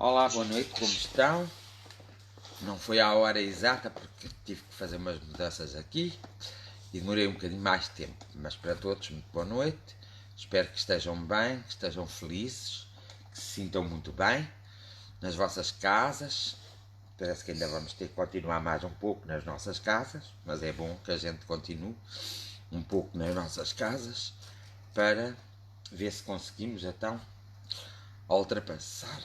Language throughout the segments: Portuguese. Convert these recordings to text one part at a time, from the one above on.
Olá, boa noite, como estão? Não foi à hora exata porque tive que fazer umas mudanças aqui e demorei um bocadinho mais de tempo, mas para todos, muito boa noite. Espero que estejam bem, que estejam felizes, que se sintam muito bem nas vossas casas. Parece que ainda vamos ter que continuar mais um pouco nas nossas casas, mas é bom que a gente continue um pouco nas nossas casas para ver se conseguimos então ultrapassar.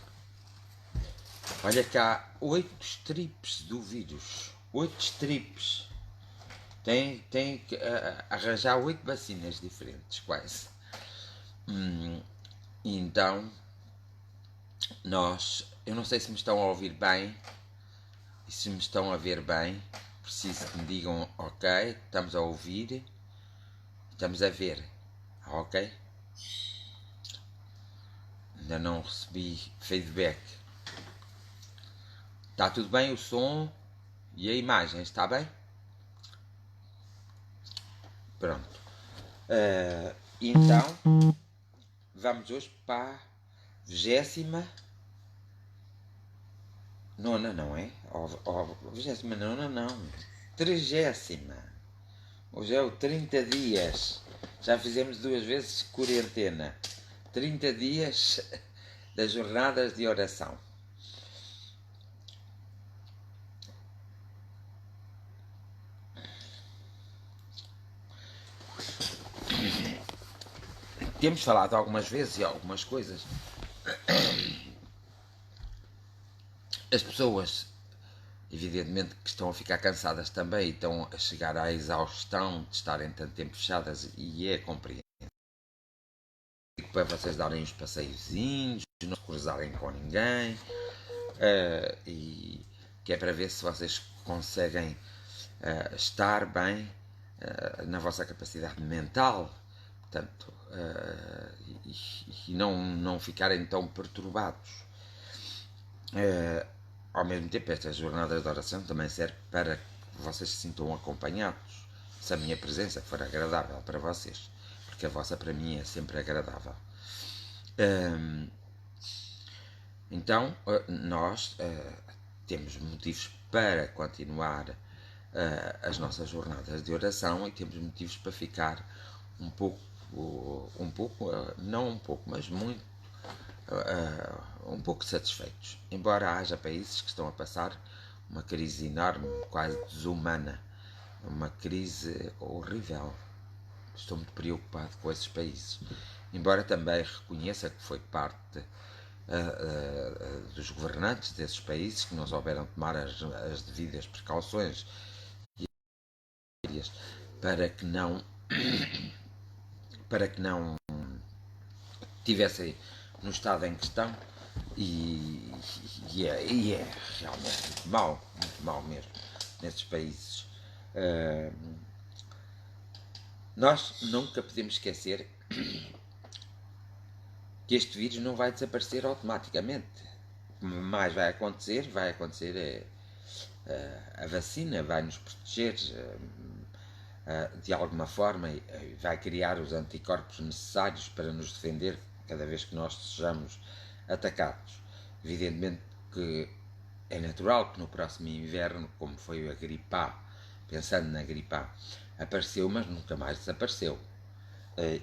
Olha cá, 8 strips do vírus. 8 strips. Tem que arranjar 8 vacinas diferentes, quase. Então, eu não sei se me estão a ouvir bem e se me estão a ver bem. Preciso que me digam, ok, estamos a ouvir, estamos a ver, ok? Ainda não recebi feedback. Está tudo bem o som e a imagem, está bem? Pronto. Então, vamos hoje para a 29ª, não é? 29ª não. 30ª. Hoje é o 30 dias. Já fizemos 2 vezes quarentena. 30 dias das jornadas de oração. Temos falado algumas vezes e algumas coisas. As pessoas, evidentemente, que estão a ficar cansadas também e estão a chegar à exaustão de estarem tanto tempo fechadas, e é compreensível. Para vocês darem os passeiozinhos, não se cruzarem com ninguém, e que é para ver se vocês conseguem estar bem na vossa capacidade mental, portanto, e não ficarem tão perturbados. Ao mesmo tempo, estas jornadas de oração também servem para que vocês se sintam acompanhados, se a minha presença for agradável para vocês, porque a vossa para mim é sempre agradável. Então, nós temos motivos para continuar as nossas jornadas de oração e temos motivos para ficar não um pouco, mas muito, um pouco satisfeitos. Embora haja países que estão a passar uma crise enorme, quase desumana, uma crise horrível. Estou muito preocupado com esses países. Embora também reconheça que foi parte dos governantes desses países que não souberam tomar as devidas precauções para que não tivessem no estado em questão, e é realmente muito mal mesmo nesses países. Nós nunca podemos esquecer que este vírus não vai desaparecer automaticamente, mas vai acontecer a vacina vai nos proteger de alguma forma e vai criar os anticorpos necessários para nos defender cada vez que nós sejamos atacados. Evidentemente que é natural que no próximo inverno, como foi a gripe A, pensando na gripe A, apareceu, mas nunca mais desapareceu.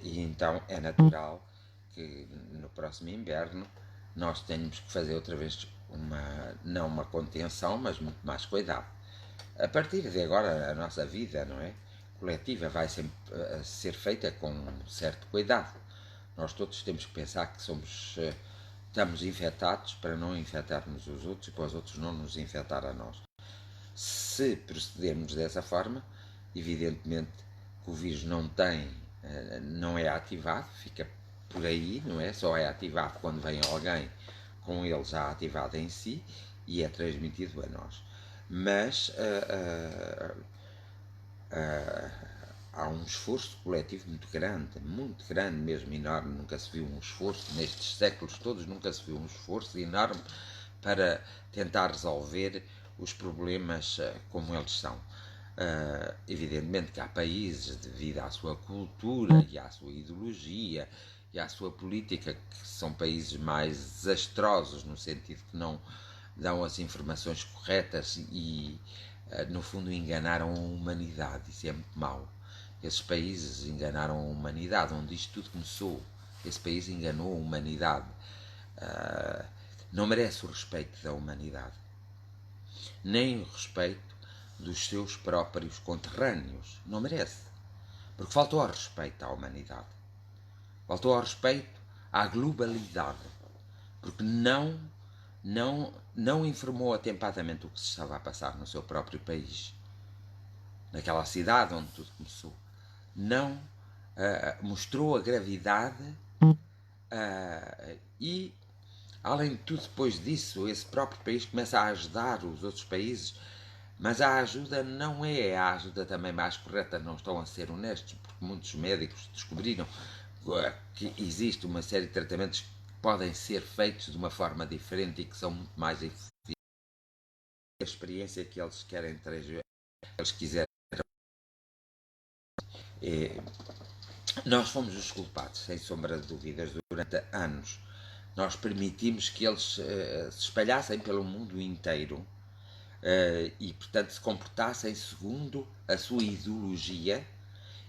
E então é natural que no próximo inverno nós tenhamos que fazer outra vez não uma contenção, mas muito mais cuidado. A partir de agora, a nossa vida, não é, coletiva, vai sempre ser feita com um certo cuidado. Nós todos temos que pensar que estamos infectados para não infectarmos os outros e para os outros não nos infectar a nós. Se procedermos dessa forma, evidentemente que o vírus não é ativado, fica por aí, não é? Só é ativado quando vem alguém com ele já ativado em si e é transmitido a nós. Mas há um esforço coletivo muito grande mesmo, enorme. Nunca se viu um esforço, nestes séculos todos, nunca se viu um esforço enorme para tentar resolver os problemas como eles são. Evidentemente que há países, devido à sua cultura e à sua ideologia e à sua política, que são países mais desastrosos, no sentido que não dão as informações corretas e, no fundo, enganaram a humanidade. Isso é muito mau. Esses países enganaram a humanidade, onde isto tudo começou. Esse país enganou a humanidade. Não merece o respeito da humanidade, nem o respeito dos seus próprios conterrâneos. Não merece. Porque faltou ao respeito à humanidade. Faltou ao respeito à globalidade. Porque não informou atempadamente o que se estava a passar no seu próprio país. Naquela cidade onde tudo começou. Não mostrou a gravidade e, além de tudo, depois disso, esse próprio país começa a ajudar os outros países, mas a ajuda não é a ajuda também mais correta, não estão a ser honestos, porque muitos médicos descobriram que existe uma série de tratamentos que podem ser feitos de uma forma diferente e que são muito mais eficientes. A experiência que eles querem trazer, eles quiserem. Nós fomos os culpados, sem sombra de dúvidas, durante anos. Nós permitimos que eles se espalhassem pelo mundo inteiro e, portanto, se comportassem segundo a sua ideologia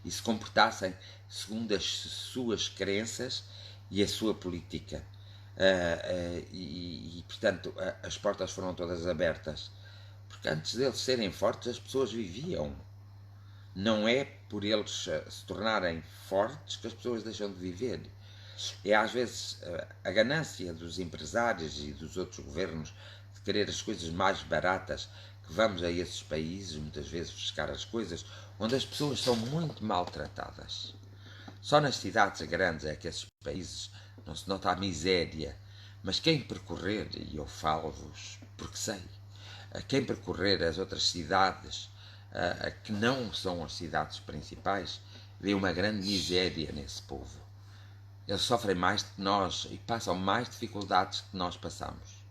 e se comportassem segundo as suas crenças e a sua política. Portanto, as portas foram todas abertas. Porque antes deles serem fortes, as pessoas viviam. Não é por eles se tornarem fortes que as pessoas deixam de viver. É às vezes a ganância dos empresários e dos outros governos de querer as coisas mais baratas, que vamos a esses países muitas vezes buscar as coisas onde as pessoas são muito maltratadas. Só nas cidades grandes é que esses países não se nota a miséria, mas quem percorrer, e eu falo-vos porque sei, quem percorrer as outras cidades que não são as cidades principais, vê uma grande miséria nesse povo. Eles sofrem mais do que nós e passam mais dificuldades que nós passamos.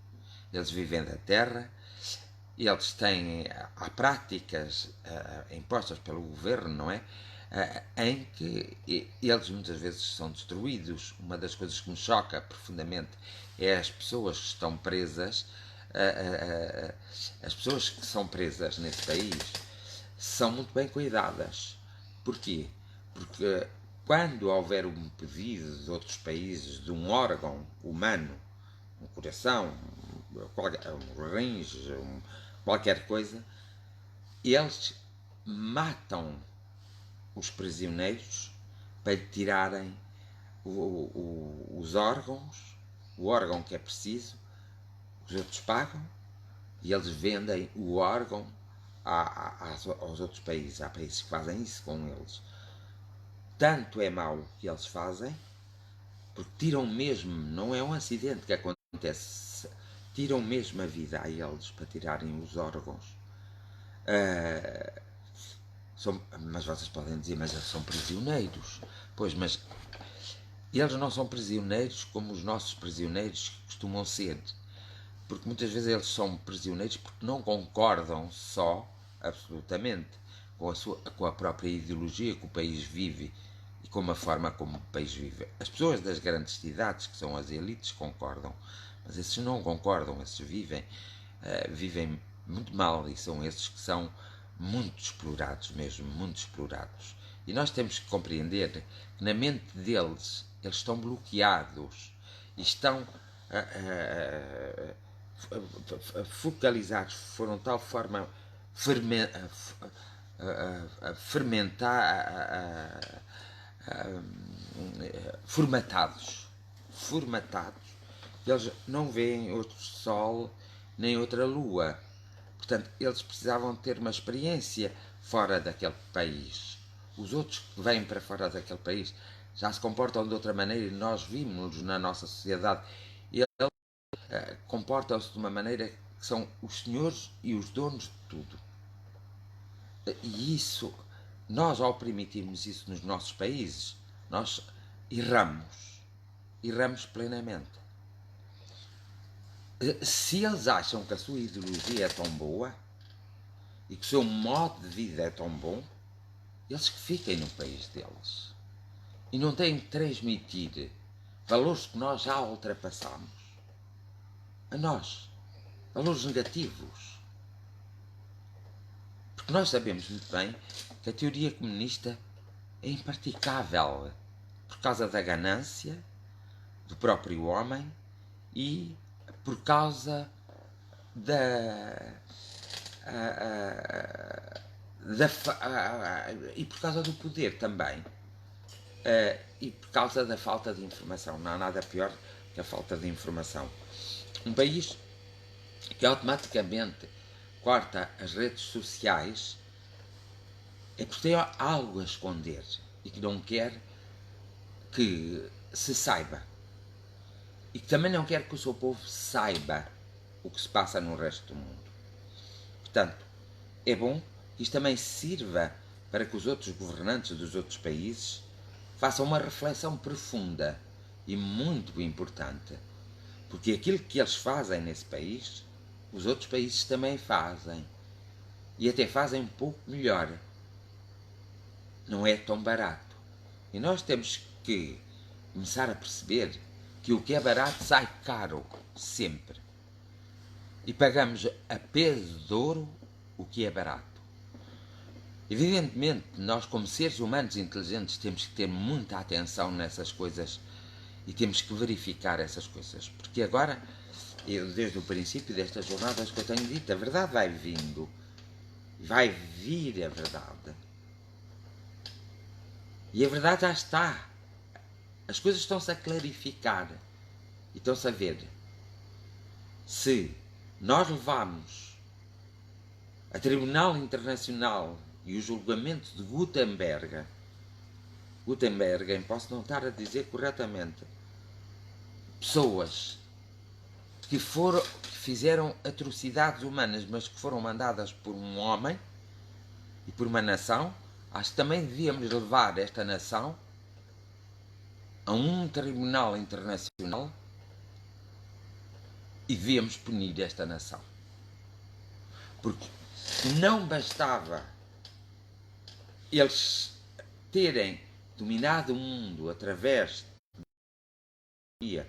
Eles vivem da terra, eles têm, há práticas impostas pelo governo, não é? Em que eles muitas vezes são destruídos. Uma das coisas que me choca profundamente é as pessoas que estão presas, as pessoas que são presas nesse país são muito bem cuidadas. Porquê? Porque quando houver um pedido de outros países de um órgão humano, um coração, um rins, qualquer coisa, eles matam os prisioneiros para lhe tirarem os órgãos, o órgão que é preciso, os outros pagam e eles vendem o órgão aos outros países. Há países que fazem isso com eles. Tanto é mau o que eles fazem, porque tiram mesmo, não é um acidente que acontece, tiram mesmo a vida a eles para tirarem os órgãos. Mas vocês podem dizer, mas eles são prisioneiros. Pois, mas eles não são prisioneiros como os nossos prisioneiros costumam ser. Porque muitas vezes eles são prisioneiros porque não concordam só, absolutamente, com a própria ideologia que o país vive e com a forma como o país vive. As pessoas das grandes cidades, que são as elites, concordam, mas esses não concordam, esses vivem muito mal e são esses que são muito explorados mesmo, muito explorados. E nós temos que compreender que na mente deles eles estão bloqueados e estão focalizados, foram de tal forma formatados, que eles não veem outro sol nem outra lua. Portanto, eles precisavam ter uma experiência fora daquele país. Os outros que vêm para fora daquele país já se comportam de outra maneira e nós vimos na nossa sociedade. Eles comportam-se de uma maneira que são os senhores e os donos de tudo. E isso, nós ao permitirmos isso nos nossos países, nós erramos plenamente. Se eles acham que a sua ideologia é tão boa e que o seu modo de vida é tão bom, eles que fiquem no país deles e não têm que transmitir valores que nós já ultrapassamos. A nós, valores negativos. Porque nós sabemos muito bem que a teoria comunista é impraticável por causa da ganância do próprio homem e por causa e por causa do poder também. E por causa da falta de informação. Não há nada pior que a falta de informação. Um país que automaticamente corta as redes sociais é porque tem algo a esconder e que não quer que se saiba. E que também não quer que o seu povo saiba o que se passa no resto do mundo. Portanto, é bom que isto também sirva para que os outros governantes dos outros países façam uma reflexão profunda e muito importante. Porque aquilo que eles fazem nesse país, os outros países também fazem. E até fazem um pouco melhor. Não é tão barato. E nós temos que começar a perceber que o que é barato sai caro, sempre. E pagamos a peso de ouro o que é barato. Evidentemente, nós como seres humanos inteligentes temos que ter muita atenção nessas coisas e temos que verificar essas coisas. Porque agora, eu desde o princípio destas jornadas que eu tenho dito, a verdade vai vindo. Vai vir a verdade. E a verdade já está. As coisas estão-se a clarificar. E estão-se a ver. Se nós levamos a Tribunal Internacional e o julgamento de Gutenberg, em posso não estar a dizer corretamente, pessoas que fizeram atrocidades humanas, mas que foram mandadas por um homem e por uma nação, acho que também devíamos levar esta nação a um tribunal internacional e devíamos punir esta nação. Porque não bastava eles terem dominado o mundo através de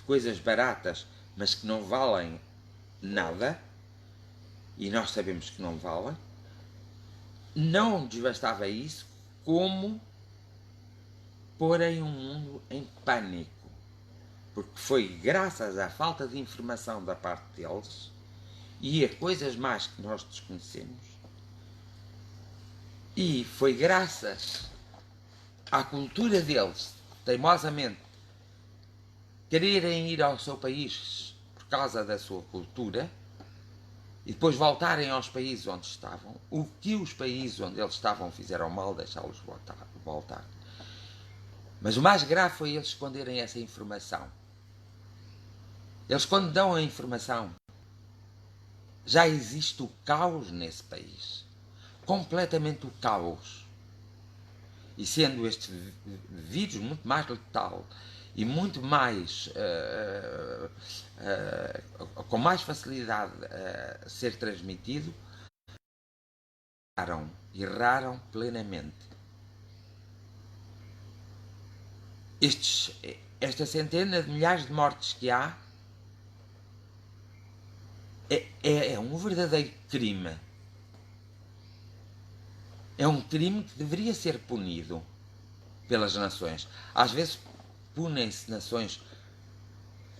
coisas baratas, mas que não valem nada, e nós sabemos que não valem. Não lhes bastava isso, como porem o mundo em pânico. Porque foi graças à falta de informação da parte deles e a coisas mais que nós desconhecemos. E foi graças à cultura deles, teimosamente, quererem ir ao seu país por causa da sua cultura e depois voltarem aos países onde estavam, o que os países onde eles estavam fizeram mal, deixá-los voltar. Mas o mais grave foi eles esconderem essa informação. Eles, quando dão a informação, já existe o caos nesse país. Completamente o caos. E sendo este vírus muito mais letal e muito mais com mais facilidade a ser transmitido, erraram plenamente. Esta centena de milhares de mortes que há é um verdadeiro crime. É um crime que deveria ser punido pelas nações. Às vezes punem-se nações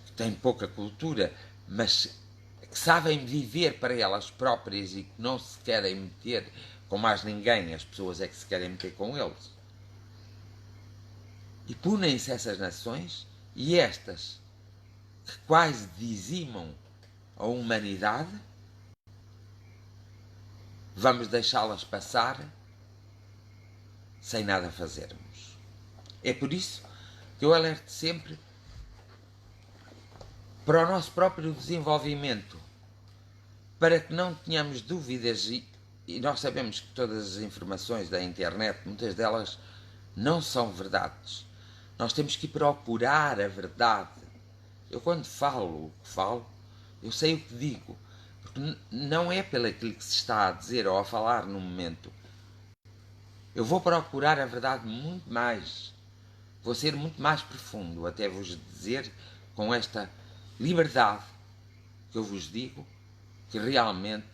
que têm pouca cultura, mas que sabem viver para elas próprias e que não se querem meter com mais ninguém, as pessoas é que se querem meter com eles. E punem-se essas nações e estas que quase dizimam a humanidade, vamos deixá-las passar sem nada fazermos. É por isso que eu alerto sempre para o nosso próprio desenvolvimento, para que não tenhamos dúvidas, e nós sabemos que todas as informações da internet, muitas delas não são verdades. Nós temos que procurar a verdade. Eu quando falo o que falo, eu sei o que digo, porque não é pelo aquilo que se está a dizer ou a falar no momento. Eu vou procurar a verdade muito mais vou ser muito mais profundo, até vos dizer com esta liberdade que eu vos digo que realmente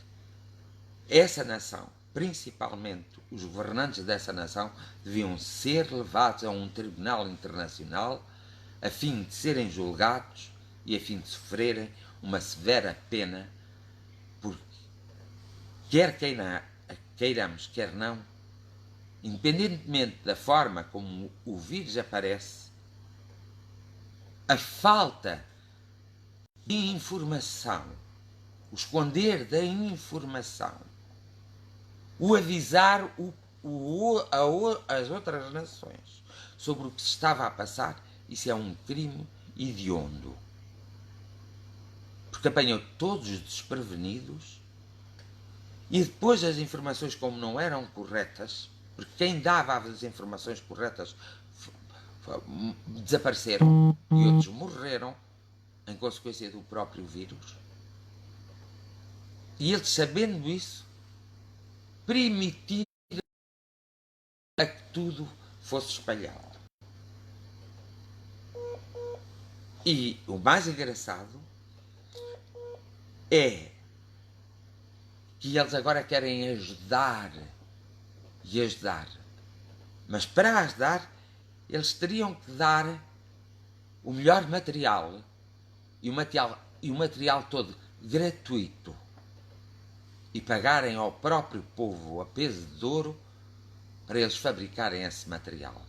essa nação, principalmente os governantes dessa nação, deviam ser levados a um tribunal internacional a fim de serem julgados e a fim de sofrerem uma severa pena, porque quer queiramos, quer não, independentemente da forma como o vírus aparece, a falta de informação, o esconder da informação, o avisar as outras nações sobre o que se estava a passar, isso é um crime hediondo. Porque apanhou todos os desprevenidos e depois as informações, como não eram corretas, porque quem dava as informações corretas desapareceram e outros morreram em consequência do próprio vírus. E eles, sabendo isso, permitiram a que tudo fosse espalhado. E o mais engraçado é que eles agora querem ajudar e ajudar. Mas para ajudar, eles teriam que dar o melhor material e o material todo gratuito e pagarem ao próprio povo a peso de ouro para eles fabricarem esse material.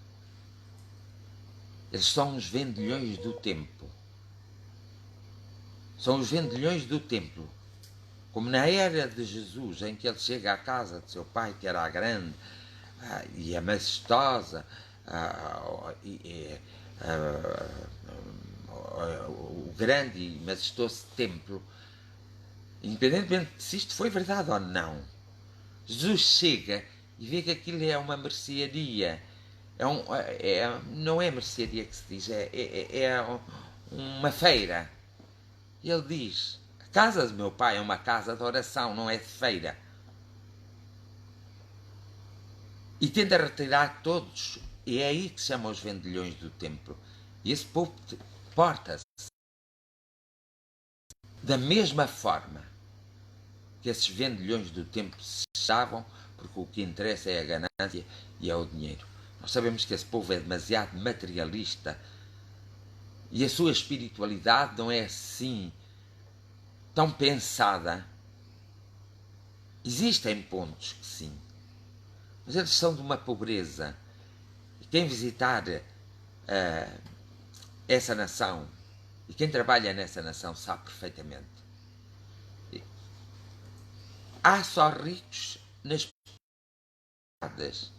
Eles são os vendilhões do tempo. São os vendilhões do templo. Como na era de Jesus, em que ele chega à casa de seu pai, que era a grande e a majestosa, o grande e majestoso templo, independentemente de se isto foi verdade ou não, Jesus chega e vê que aquilo é uma mercearia. Não é mercearia que se diz, é uma feira. E ele diz: a casa do meu pai é uma casa de oração, não é de feira. E tenta retirar todos, e é aí que se chama os vendilhões do templo. E esse povo porta-se da mesma forma que esses vendilhões do templo se estavam, porque o que interessa é a ganância e é o dinheiro. Nós sabemos que esse povo é demasiado materialista e a sua espiritualidade não é assim tão pensada. Existem pontos que sim, mas eles são de uma pobreza. E quem visitar essa nação e quem trabalha nessa nação sabe perfeitamente. Há só ricos nas cidades,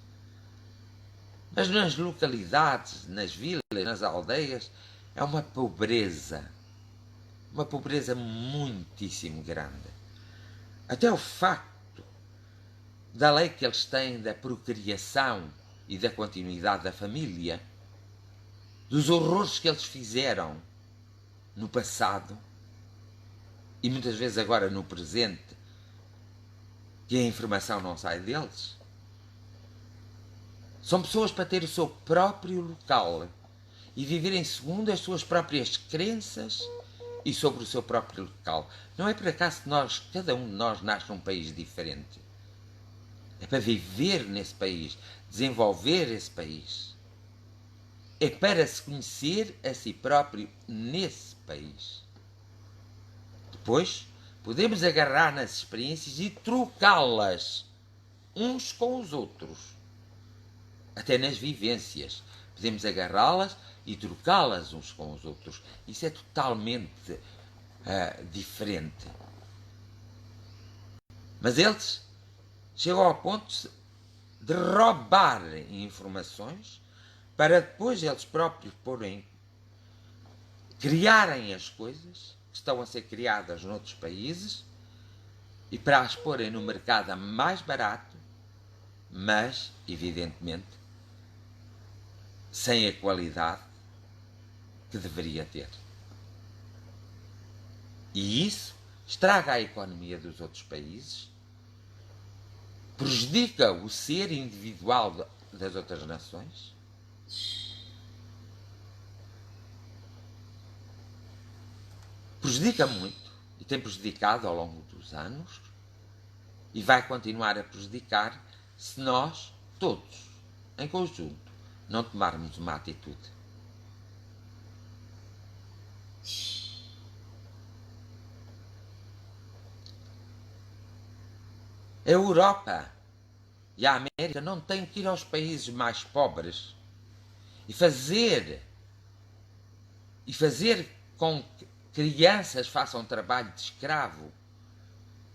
mas nas localidades, nas vilas, nas aldeias, é uma pobreza muitíssimo grande. Até o facto da lei que eles têm da procriação e da continuidade da família, dos horrores que eles fizeram no passado e muitas vezes agora no presente, que a informação não sai deles. São pessoas para ter o seu próprio local e viverem segundo as suas próprias crenças e sobre o seu próprio local. Não é por acaso que cada um de nós nasce num país diferente. É para viver nesse país, desenvolver esse país. É para se conhecer a si próprio nesse país. Depois, podemos agarrar nas experiências e trocá-las uns com os outros. Até nas vivências. Podemos agarrá-las e trocá-las uns com os outros. Isso é totalmente diferente. Mas eles chegam ao ponto de roubar informações para depois eles próprios criarem as coisas que estão a ser criadas noutros países e para as porem no mercado mais barato, mas, evidentemente, sem a qualidade que deveria ter. E isso estraga a economia dos outros países, prejudica o ser individual das outras nações prejudica muito e tem prejudicado ao longo dos anos e vai continuar a prejudicar se nós, todos, em conjunto, não tomarmos uma atitude. A Europa e a América não têm que ir aos países mais pobres e fazer com que crianças façam trabalho de escravo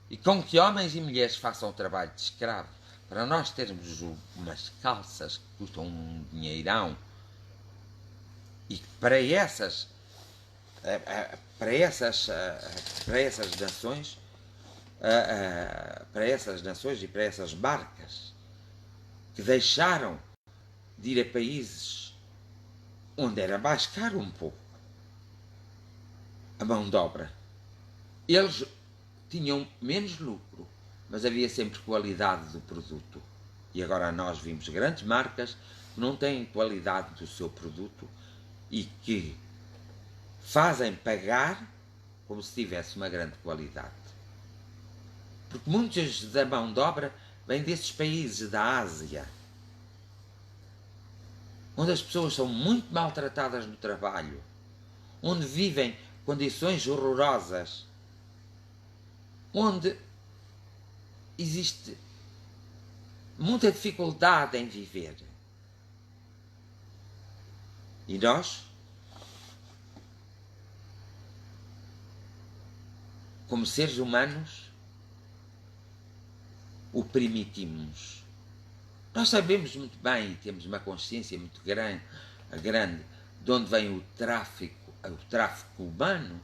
e com que homens e mulheres façam trabalho de escravo para nós termos umas calças que custam um dinheirão e para essas nações e para essas barcas que deixaram de ir a países onde era mais caro um pouco a mão de obra. Eles tinham menos lucro, mas havia sempre qualidade do produto. E agora nós vimos grandes marcas que não têm qualidade do seu produto e que fazem pagar como se tivesse uma grande qualidade. Porque muitas da mão de obra vêm desses países da Ásia, onde as pessoas são muito maltratadas no trabalho, onde vivem condições horrorosas, onde existe muita dificuldade em viver. E nós, como seres humanos, o permitimos. Nós sabemos muito bem e temos uma consciência muito grande de onde vem o tráfico humano.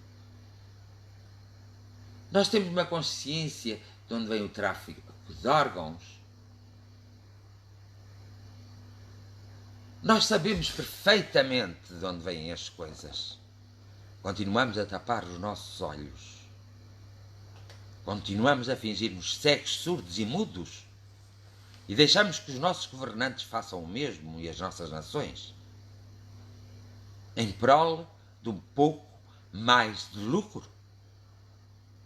Nós temos uma consciência de onde vem o tráfico de órgãos. Nós sabemos perfeitamente de onde vêm as coisas. Continuamos a tapar os nossos olhos. Continuamos a fingirmos cegos, surdos e mudos. E deixamos que os nossos governantes façam o mesmo e as nossas nações. Em prol de um pouco mais de lucro.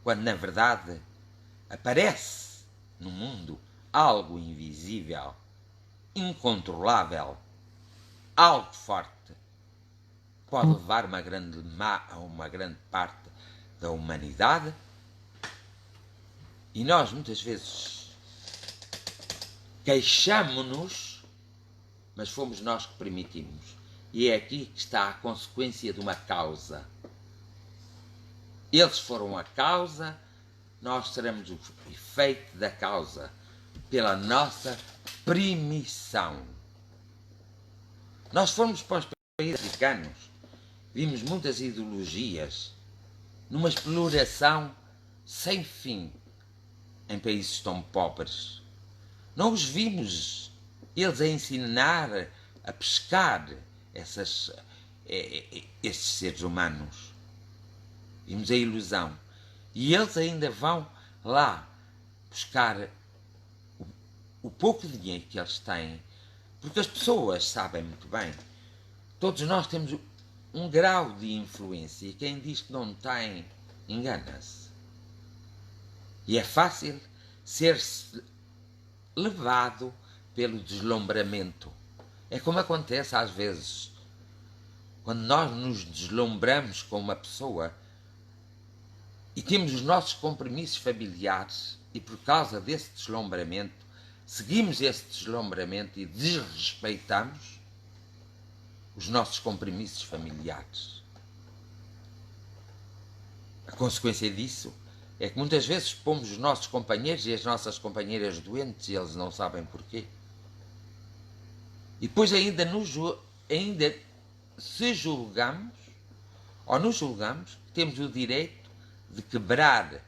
Quando, na verdade, aparece no mundo algo invisível, incontrolável, algo forte, pode levar a uma grande parte da humanidade. E nós, muitas vezes, queixamo-nos, mas fomos nós que permitimos. E é aqui que está a consequência de uma causa. Eles foram a causa, nós seremos o efeito da causa, pela nossa permissão. Nós fomos para os países africanos, vimos muitas ideologias, numa exploração sem fim, em países tão pobres. Não os vimos eles a ensinar a pescar esses seres humanos. Vimos a ilusão. E eles ainda vão lá buscar o pouco dinheiro que eles têm, porque as pessoas sabem muito bem. Todos nós temos um grau de influência e quem diz que não tem, engana-se. E é fácil ser-se levado pelo deslumbramento. É como acontece às vezes, quando nós nos deslumbramos com uma pessoa e temos os nossos compromissos familiares e por causa desse deslumbramento, seguimos esse deslumbramento e desrespeitamos os nossos compromissos familiares. A consequência disso é que muitas vezes pomos os nossos companheiros e as nossas companheiras doentes e eles não sabem porquê. E depois ainda se julgamos, ou nos julgamos, que temos o direito de cobrar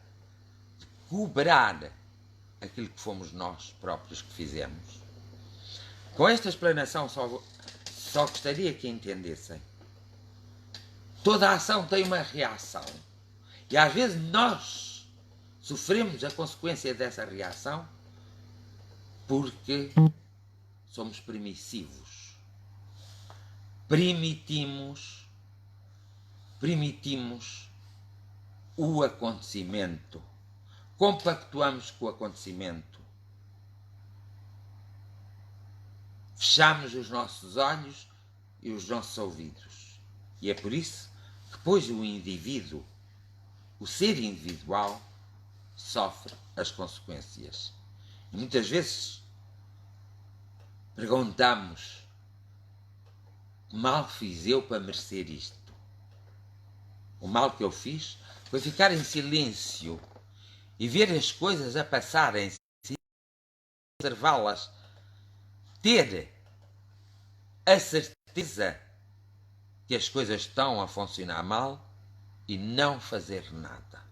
aquilo que fomos nós próprios que fizemos. Com esta explanação só gostaria que entendessem. Toda a ação tem uma reação. E às vezes nós sofremos a consequência dessa reação porque somos permissivos. Permitimos o acontecimento, compactuamos com o acontecimento, fechamos os nossos olhos e os nossos ouvidos. E é por isso que depois o indivíduo, o ser individual, sofre as consequências. E muitas vezes perguntamos: que mal fiz eu para merecer isto? O mal que eu fiz foi ficar em silêncio e ver as coisas a passarem, observá-las, ter a certeza que as coisas estão a funcionar mal e não fazer nada.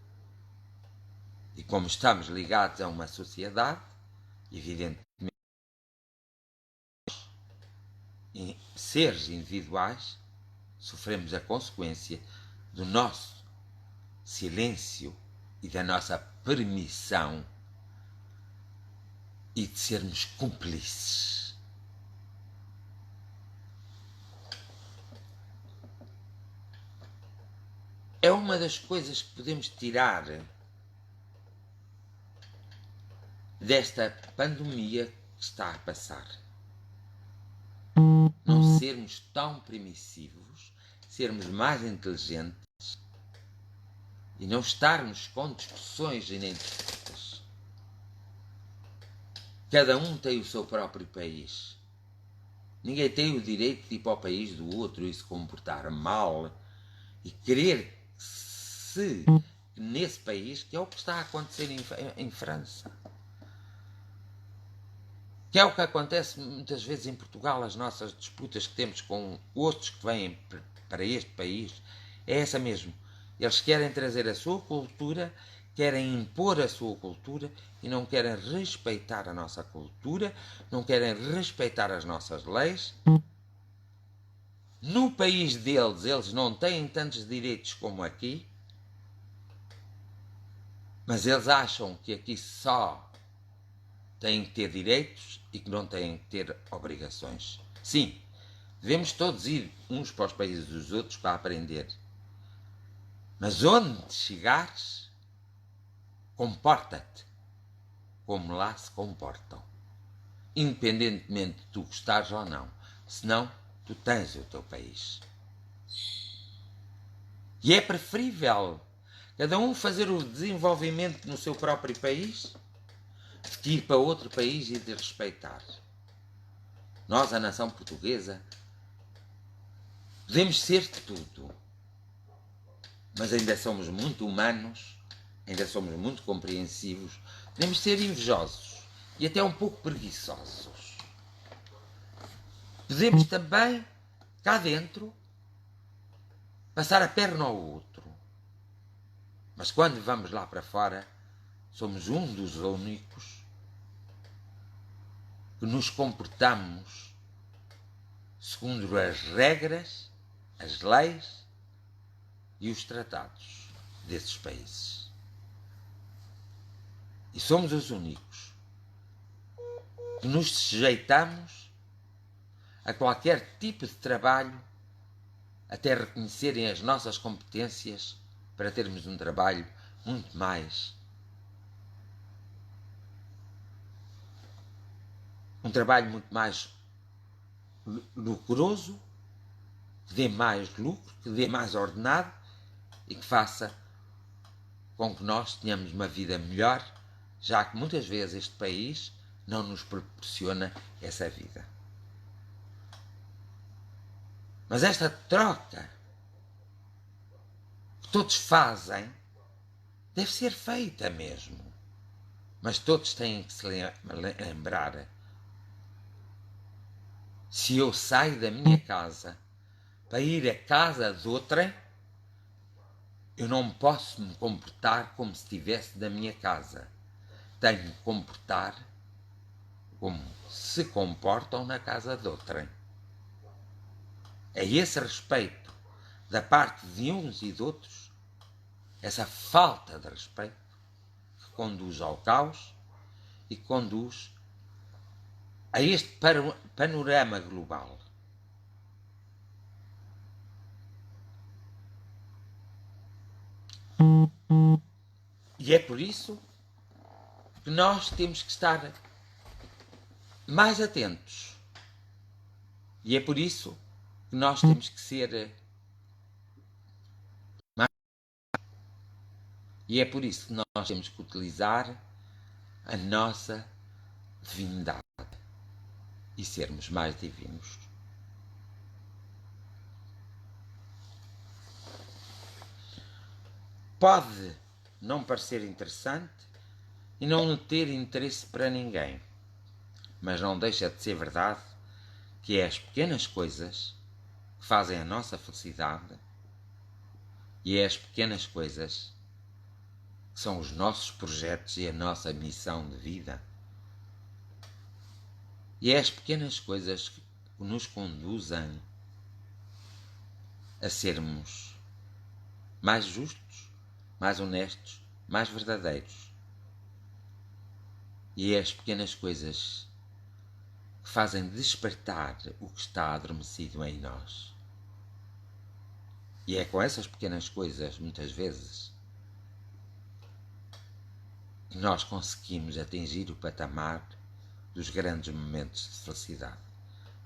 E como estamos ligados a uma sociedade, evidentemente, em seres individuais, sofremos a consequência do nosso silêncio e da nossa permissão e de sermos cúmplices. É uma das coisas que podemos tirar desta pandemia que está a passar. Não sermos tão permissivos, sermos mais inteligentes e não estarmos com discussões e nem disputas. Cada um tem o seu próprio país. Ninguém tem o direito de ir para o país do outro e se comportar mal e querer se nesse país, que é o que está a acontecer em França, que é o que acontece muitas vezes em Portugal, as nossas disputas que temos com outros que vêm para este país, é essa mesmo. Eles querem trazer a sua cultura, querem impor a sua cultura e não querem respeitar a nossa cultura, não querem respeitar as nossas leis. No país deles, eles não têm tantos direitos como aqui, mas eles acham que aqui só têm que ter direitos e que não têm que ter obrigações. Sim, devemos todos ir uns para os países dos outros para aprender. Mas onde chegares, comporta-te como lá se comportam. Independentemente de tu gostares ou não. Senão, tu tens o teu país. E é preferível cada um fazer o desenvolvimento no seu próprio país do que ir para outro país e de respeitar. Nós, a nação portuguesa, podemos ser de tudo, mas ainda somos muito humanos, ainda somos muito compreensivos, podemos ser invejosos e até um pouco preguiçosos. Podemos também, cá dentro, passar a perna ao outro. Mas quando vamos lá para fora, somos um dos únicos que nos comportamos segundo as regras, as leis e os tratados desses países. E somos os únicos que nos sujeitamos a qualquer tipo de trabalho até reconhecerem as nossas competências para termos um trabalho muito mais lucroso, que dê mais lucro, que dê mais ordenado e que faça com que nós tenhamos uma vida melhor, já que muitas vezes este país não nos proporciona essa vida. Mas esta troca que todos fazem deve ser feita mesmo. Mas todos têm que se lembrar: se eu saio da minha casa para ir à casa de outrem, eu não posso me comportar como se estivesse da minha casa. Tenho que me comportar como se comportam na casa de outrem. É esse respeito da parte de uns e de outros, essa falta de respeito, que conduz ao caos e que conduz a este panorama global. E é por isso que nós temos que estar mais atentos. E é por isso que nós temos que ser mais... E é por isso que nós temos que utilizar a nossa divindade e sermos mais divinos. Pode não parecer interessante e não ter interesse para ninguém, mas não deixa de ser verdade que é as pequenas coisas que fazem a nossa felicidade e é as pequenas coisas que são os nossos projetos e a nossa missão de vida. E é as pequenas coisas que nos conduzem a sermos mais justos, mais honestos, mais verdadeiros. E é as pequenas coisas que fazem despertar o que está adormecido em nós. E é com essas pequenas coisas, muitas vezes, que nós conseguimos atingir o patamar dos grandes momentos de felicidade.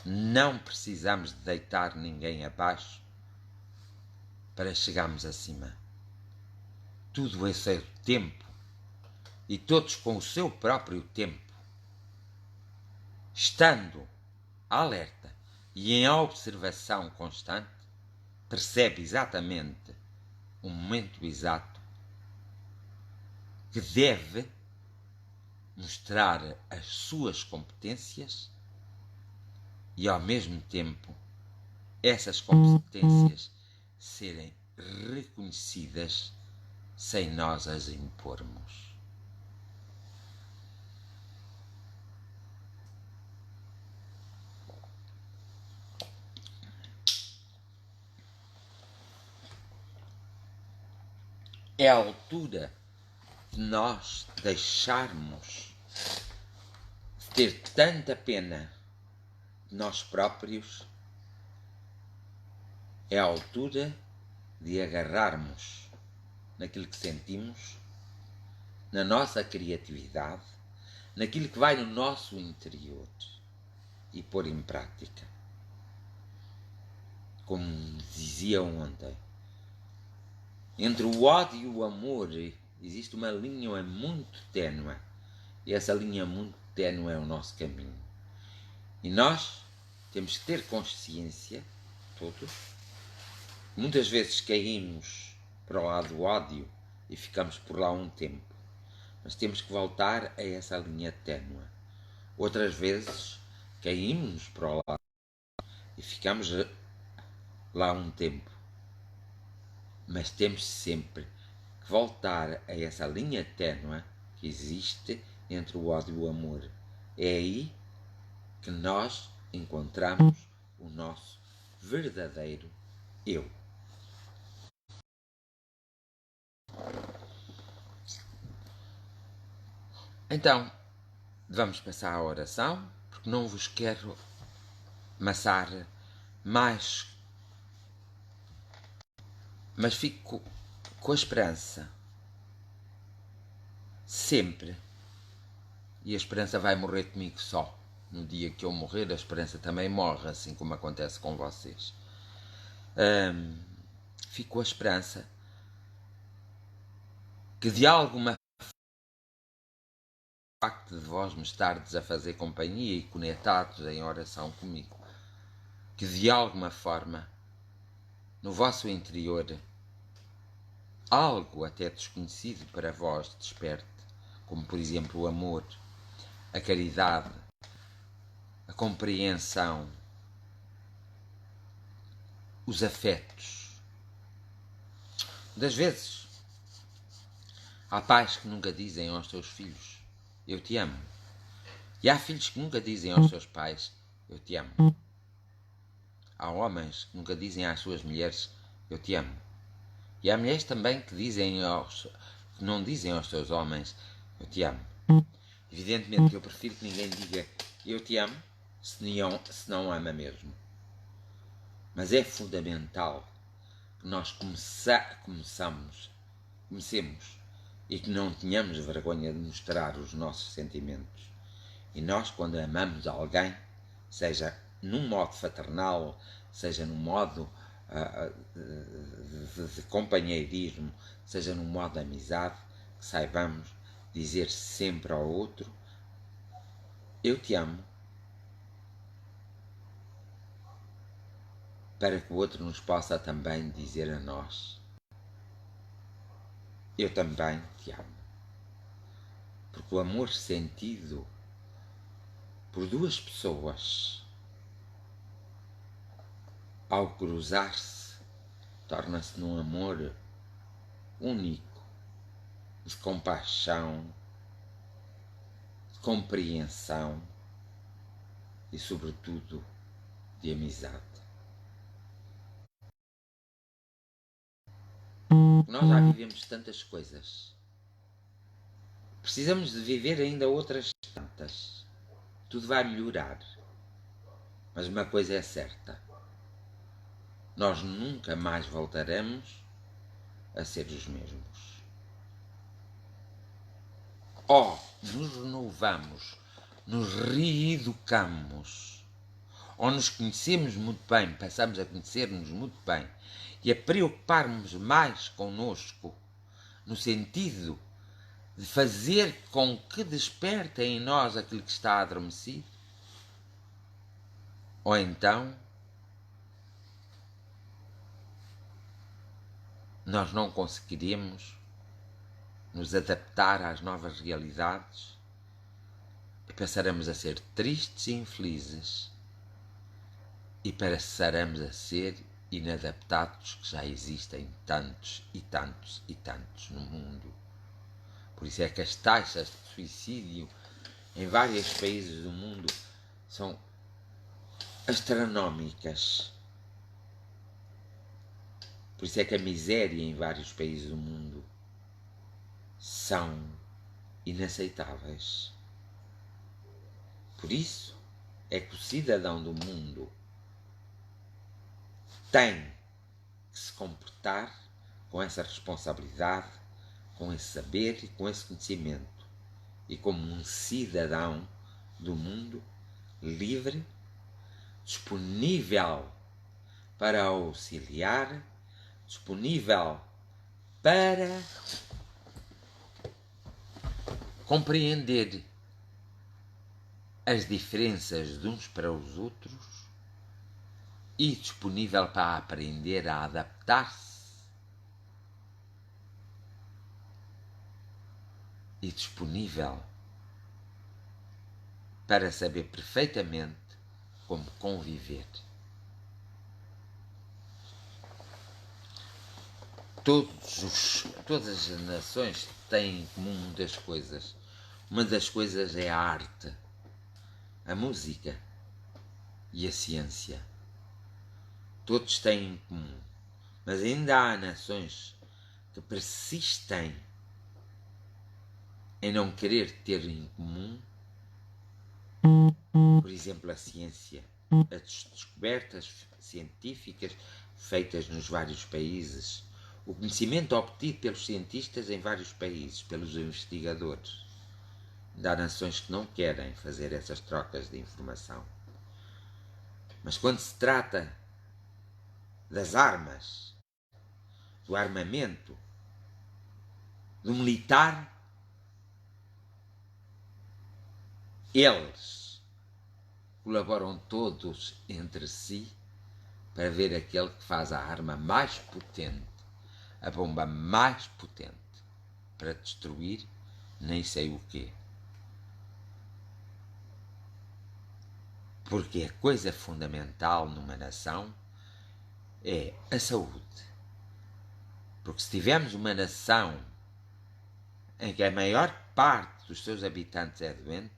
Não precisamos de deitar ninguém abaixo para chegarmos acima. Tudo é seu tempo e todos com o seu próprio tempo, estando alerta e em observação constante, percebe exatamente o momento exato que deve mostrar as suas competências e, ao mesmo tempo, essas competências serem reconhecidas sem nós as impormos. É a altura de nós deixarmos de ter tanta pena de nós próprios. É a altura de agarrarmos naquilo que sentimos, na nossa criatividade, naquilo que vai no nosso interior e pôr em prática. Como dizia ontem, entre o ódio e o amor existe uma linha muito ténue, e essa linha muito ténue é o nosso caminho. E nós temos que ter consciência, todos, muitas vezes caímos para o lado do ódio e ficamos por lá um tempo, mas temos que voltar a essa linha ténue. Outras vezes caímos para o lado e ficamos lá um tempo, mas temos sempre que voltar a essa linha ténue que existe entre o ódio e o amor. É aí que nós encontramos o nosso verdadeiro eu. Então, vamos passar à oração, porque não vos quero amassar mais, mas fico com a esperança sempre, e a esperança vai morrer comigo só. No dia que eu morrer, a esperança também morre, assim como acontece com vocês. Fico com a esperança que de alguma o facto de vós me estardes a fazer companhia e conectados em oração comigo, que de alguma forma no vosso interior algo até desconhecido para vós desperte, como por exemplo o amor, a caridade, a compreensão, os afetos. Das vezes há pais que nunca dizem aos seus filhos eu te amo, e há filhos que nunca dizem aos seus pais eu te amo. Há homens que nunca dizem às suas mulheres eu te amo, e há mulheres também que não dizem aos seus homens eu te amo. Evidentemente que eu prefiro que ninguém diga eu te amo se não ama mesmo, mas é fundamental que nós começamos comecemos e que não tenhamos vergonha de mostrar os nossos sentimentos. E nós, quando amamos alguém, seja num modo fraternal, seja num modo de companheirismo, seja num modo de amizade, que saibamos dizer sempre ao outro: eu te amo, para que o outro nos possa também dizer a nós: eu também te amo. Porque o amor sentido por duas pessoas, ao cruzar-se, torna-se num amor único, de compaixão, de compreensão e, sobretudo, de amizade. Nós já vivemos tantas coisas. Precisamos de viver ainda outras tantas. Tudo vai melhorar. Mas uma coisa é certa: nós nunca mais voltaremos a ser os mesmos. Ou nos renovamos, nos reeducamos, ou nos conhecemos muito bem, passamos a conhecer-nos muito bem e a preocuparmos mais connosco, no sentido de fazer com que desperte em nós aquilo que está adormecido. Ou então nós não conseguiremos nos adaptar às novas realidades e passaremos a ser tristes e infelizes e passaremos a ser inadaptados, que já existem tantos e tantos e tantos no mundo. Por isso é que as taxas de suicídio em vários países do mundo são astronómicas. Por isso é que a miséria em vários países do mundo são inaceitáveis. Por isso é que o cidadão do mundo tem que se comportar com essa responsabilidade, com esse saber e com esse conhecimento, e como um cidadão do mundo livre, disponível para auxiliar, disponível para compreender as diferenças de uns para os outros e disponível para aprender a adaptar-se e disponível para saber perfeitamente como conviver. Todas as nações têm em comum muitas coisas. Uma das coisas é a arte, a música e a ciência. Todos têm em comum, mas ainda há nações que persistem em não querer ter em comum, por exemplo, a ciência, as descobertas científicas feitas nos vários países, o conhecimento obtido pelos cientistas em vários países, pelos investigadores. Ainda há nações que não querem fazer essas trocas de informação. Mas quando se trata das armas, do armamento, do militar, eles colaboram todos entre si para ver aquele que faz a arma mais potente, a bomba mais potente, para destruir nem sei o quê. Porque a coisa fundamental numa nação é a saúde. Porque se tivermos uma nação em que a maior parte dos seus habitantes é doente,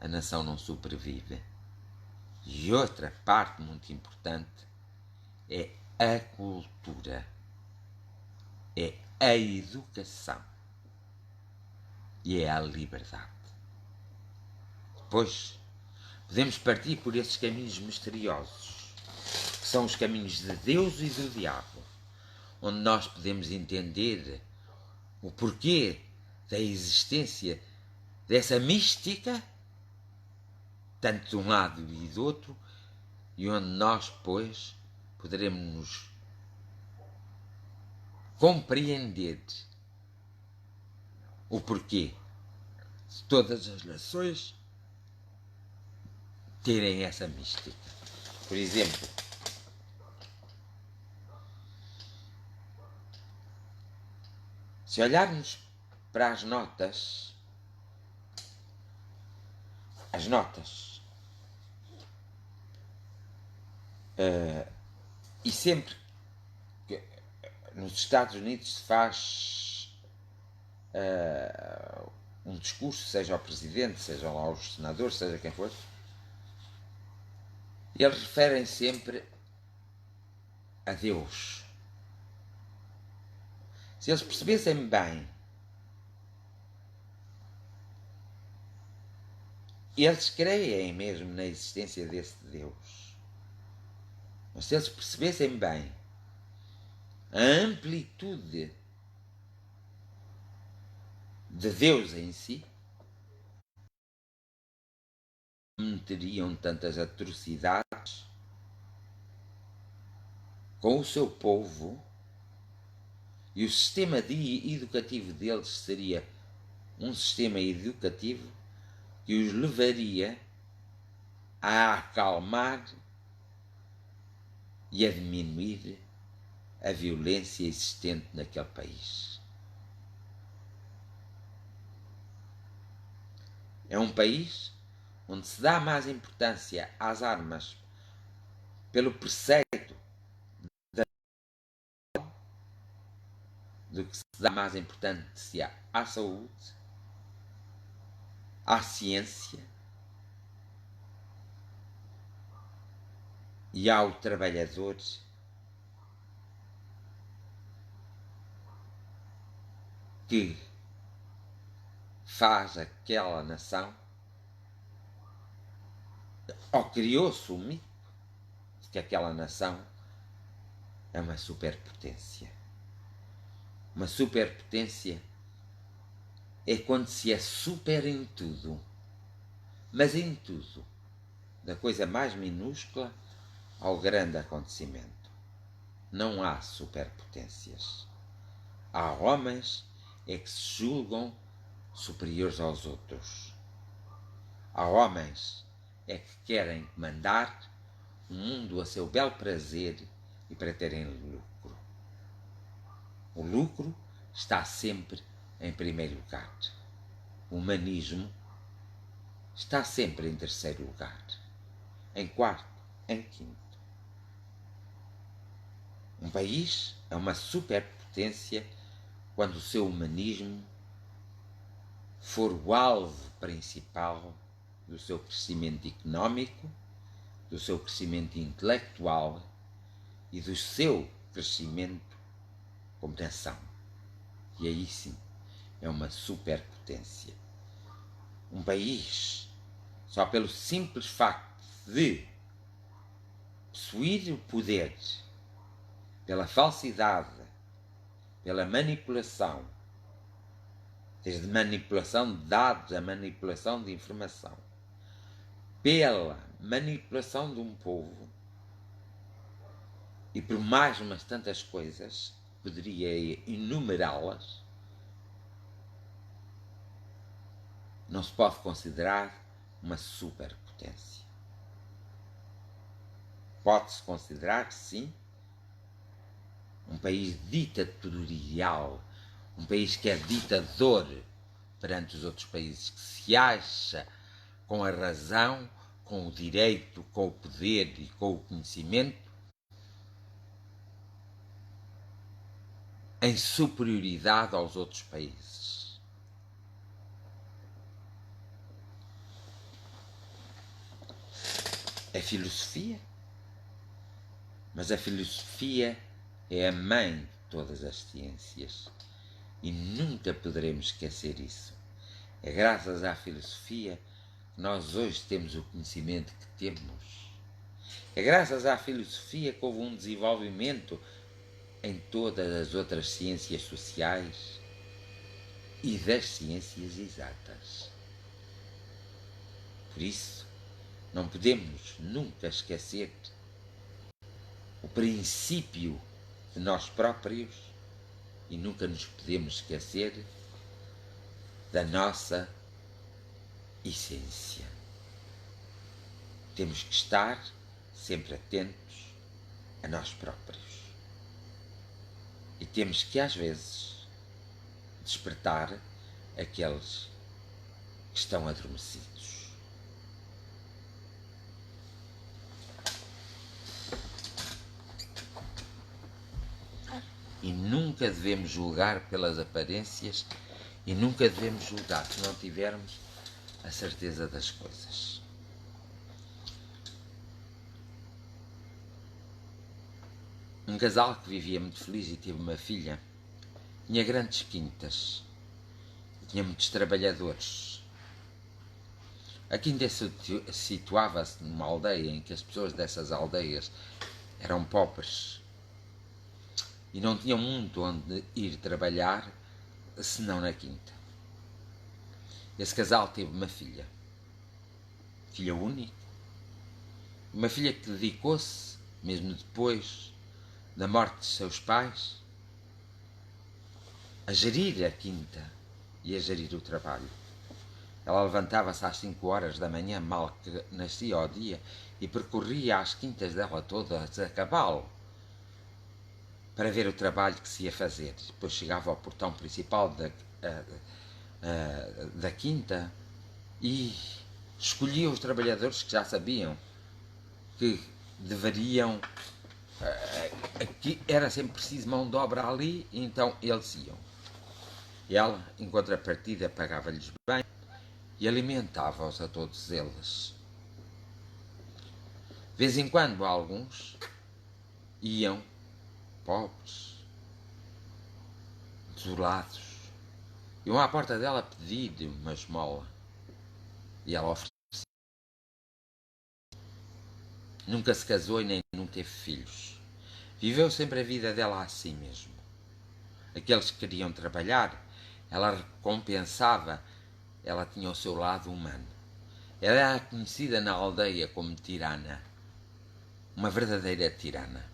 a nação não sobrevive. E outra parte muito importante é a cultura, é a educação e é a liberdade. Depois podemos partir por esses caminhos misteriosos, que são os caminhos de Deus e do diabo, onde nós podemos entender o porquê da existência dessa mística, tanto de um lado e do outro, e onde nós, pois, poderemos nos compreender o porquê de todas as nações terem essa mística. Por exemplo, se olharmos para as notas, e sempre que nos Estados Unidos se faz um discurso, seja o presidente, seja lá os senadores, seja quem for, eles referem sempre a Deus. Se eles percebessem bem, eles creem mesmo na existência desse Deus. Mas se eles percebessem bem a amplitude de Deus em si, cometeriam tantas atrocidades com o seu povo, e o sistema educativo deles seria um sistema educativo que os levaria a acalmar e a diminuir a violência existente naquele país. É um país onde se dá mais importância às armas pelo preceito do que se dá mais importância à saúde, à ciência e ao trabalhador que faz aquela nação, ou criou-se o mito de que aquela nação é uma superpotência. Uma superpotência é quando se é super em tudo, mas em tudo, da coisa mais minúscula ao grande acontecimento. Não há superpotências. Há homens é que se julgam superiores aos outros. Há homens é que querem comandar o mundo a seu belo prazer e para terem lucro. O lucro está sempre em primeiro lugar. O humanismo está sempre em terceiro lugar, em quarto, em quinto. Um país é uma superpotência quando o seu humanismo for o alvo principal do seu crescimento económico, do seu crescimento intelectual e do seu crescimento como nação. E aí sim, é uma superpotência. Um país, só pelo simples facto de possuir o poder, pela falsidade, pela manipulação, desde manipulação de dados a manipulação de informação, pela manipulação de um povo, e por mais umas tantas coisas, poderia enumerá-las, não se pode considerar uma superpotência. Pode-se considerar, sim, um país ditatorial, um país que é ditador perante os outros países, que se acha com a razão, com o direito, com o poder e com o conhecimento em superioridade aos outros países. É filosofia, mas a filosofia é a mãe de todas as ciências e nunca poderemos esquecer isso. É graças à filosofia que nós hoje temos o conhecimento que temos. É graças à filosofia que houve um desenvolvimento em todas as outras ciências sociais. e das ciências exatas. Por isso, não podemos nunca esquecer o princípio de nós próprios e nunca nos podemos esquecer da nossa essência. Temos que estar sempre atentos a nós próprios. E temos que, às vezes, despertar aqueles que estão adormecidos. E nunca devemos julgar pelas aparências e nunca devemos julgar se não tivermos a certeza das coisas. Um casal que vivia muito feliz e teve uma filha, tinha grandes quintas, tinha muitos trabalhadores. A quinta situava-se numa aldeia em que as pessoas dessas aldeias eram pobres e não tinham muito onde ir trabalhar senão na quinta. Esse casal teve uma filha única, uma filha que dedicou-se, mesmo depois da morte de seus pais, a gerir a quinta e a gerir o trabalho. Ela levantava-se às 5 horas da manhã, mal que nascia o dia, e percorria as quintas dela todas a cavalo para ver o trabalho que se ia fazer. Depois chegava ao portão principal da quinta e escolhia os trabalhadores que já sabiam que deveriam, que era sempre preciso mão de obra ali, então eles iam. E ela, em contrapartida, pagava-lhes bem e alimentava-os a todos eles. De vez em quando, alguns iam, pobres, desolados, iam à porta dela pedir uma esmola e ela oferecia. Nunca se casou e nem nunca teve filhos. Viveu sempre a vida dela assim mesmo. Aqueles que queriam trabalhar, ela recompensava, ela tinha o seu lado humano. Ela era conhecida na aldeia como tirana, uma verdadeira tirana,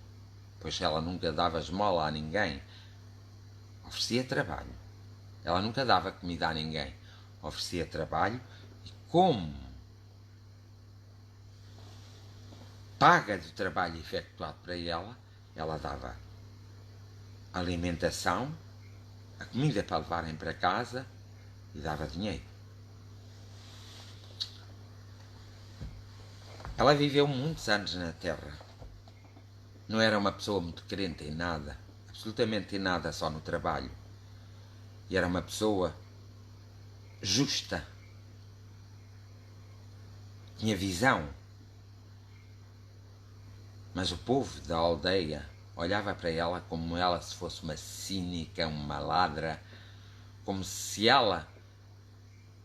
pois ela nunca dava esmola a ninguém, oferecia trabalho. Ela nunca dava comida a ninguém, oferecia trabalho e, como paga do trabalho efetuado para ela, ela dava alimentação, a comida para levarem para casa e dava dinheiro. Ela viveu muitos anos na Terra. Não era uma pessoa muito crente em nada, absolutamente em nada, só no trabalho. E era uma pessoa justa. Tinha visão. Mas o povo da aldeia olhava para ela como ela se fosse uma cínica, uma ladra, como se ela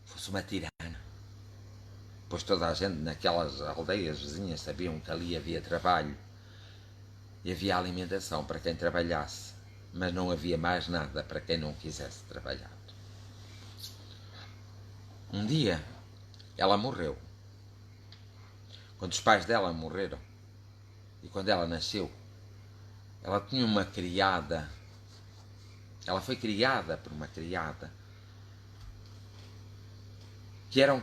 fosse uma tirana. Pois toda a gente naquelas aldeias vizinhas sabiam que ali havia trabalho e havia alimentação para quem trabalhasse, mas não havia mais nada para quem não quisesse trabalhar. Um dia ela morreu. Quando os pais dela morreram e quando ela nasceu, ela tinha uma criada. Ela foi criada por uma criada que era uma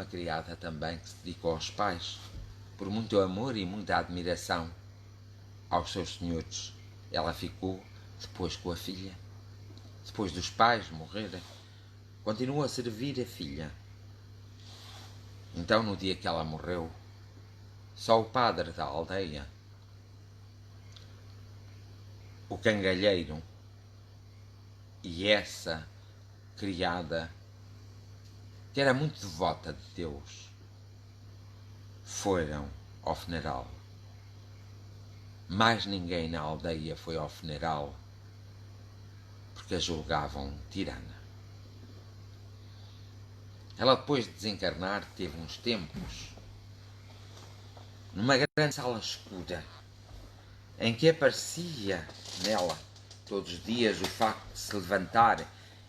criada também que se dedicou aos pais, por muito amor e muita admiração aos seus senhores. Ela ficou depois com a filha, depois dos pais morrerem, continuou a servir a filha. Então, no dia que ela morreu, só o padre da aldeia, o cangalheiro e essa criada, que era muito devota de Deus, foram ao funeral. Mais ninguém na aldeia foi ao funeral porque a julgavam tirana. Ela, depois de desencarnar, teve uns tempos numa grande sala escura em que aparecia nela todos os dias o facto de se levantar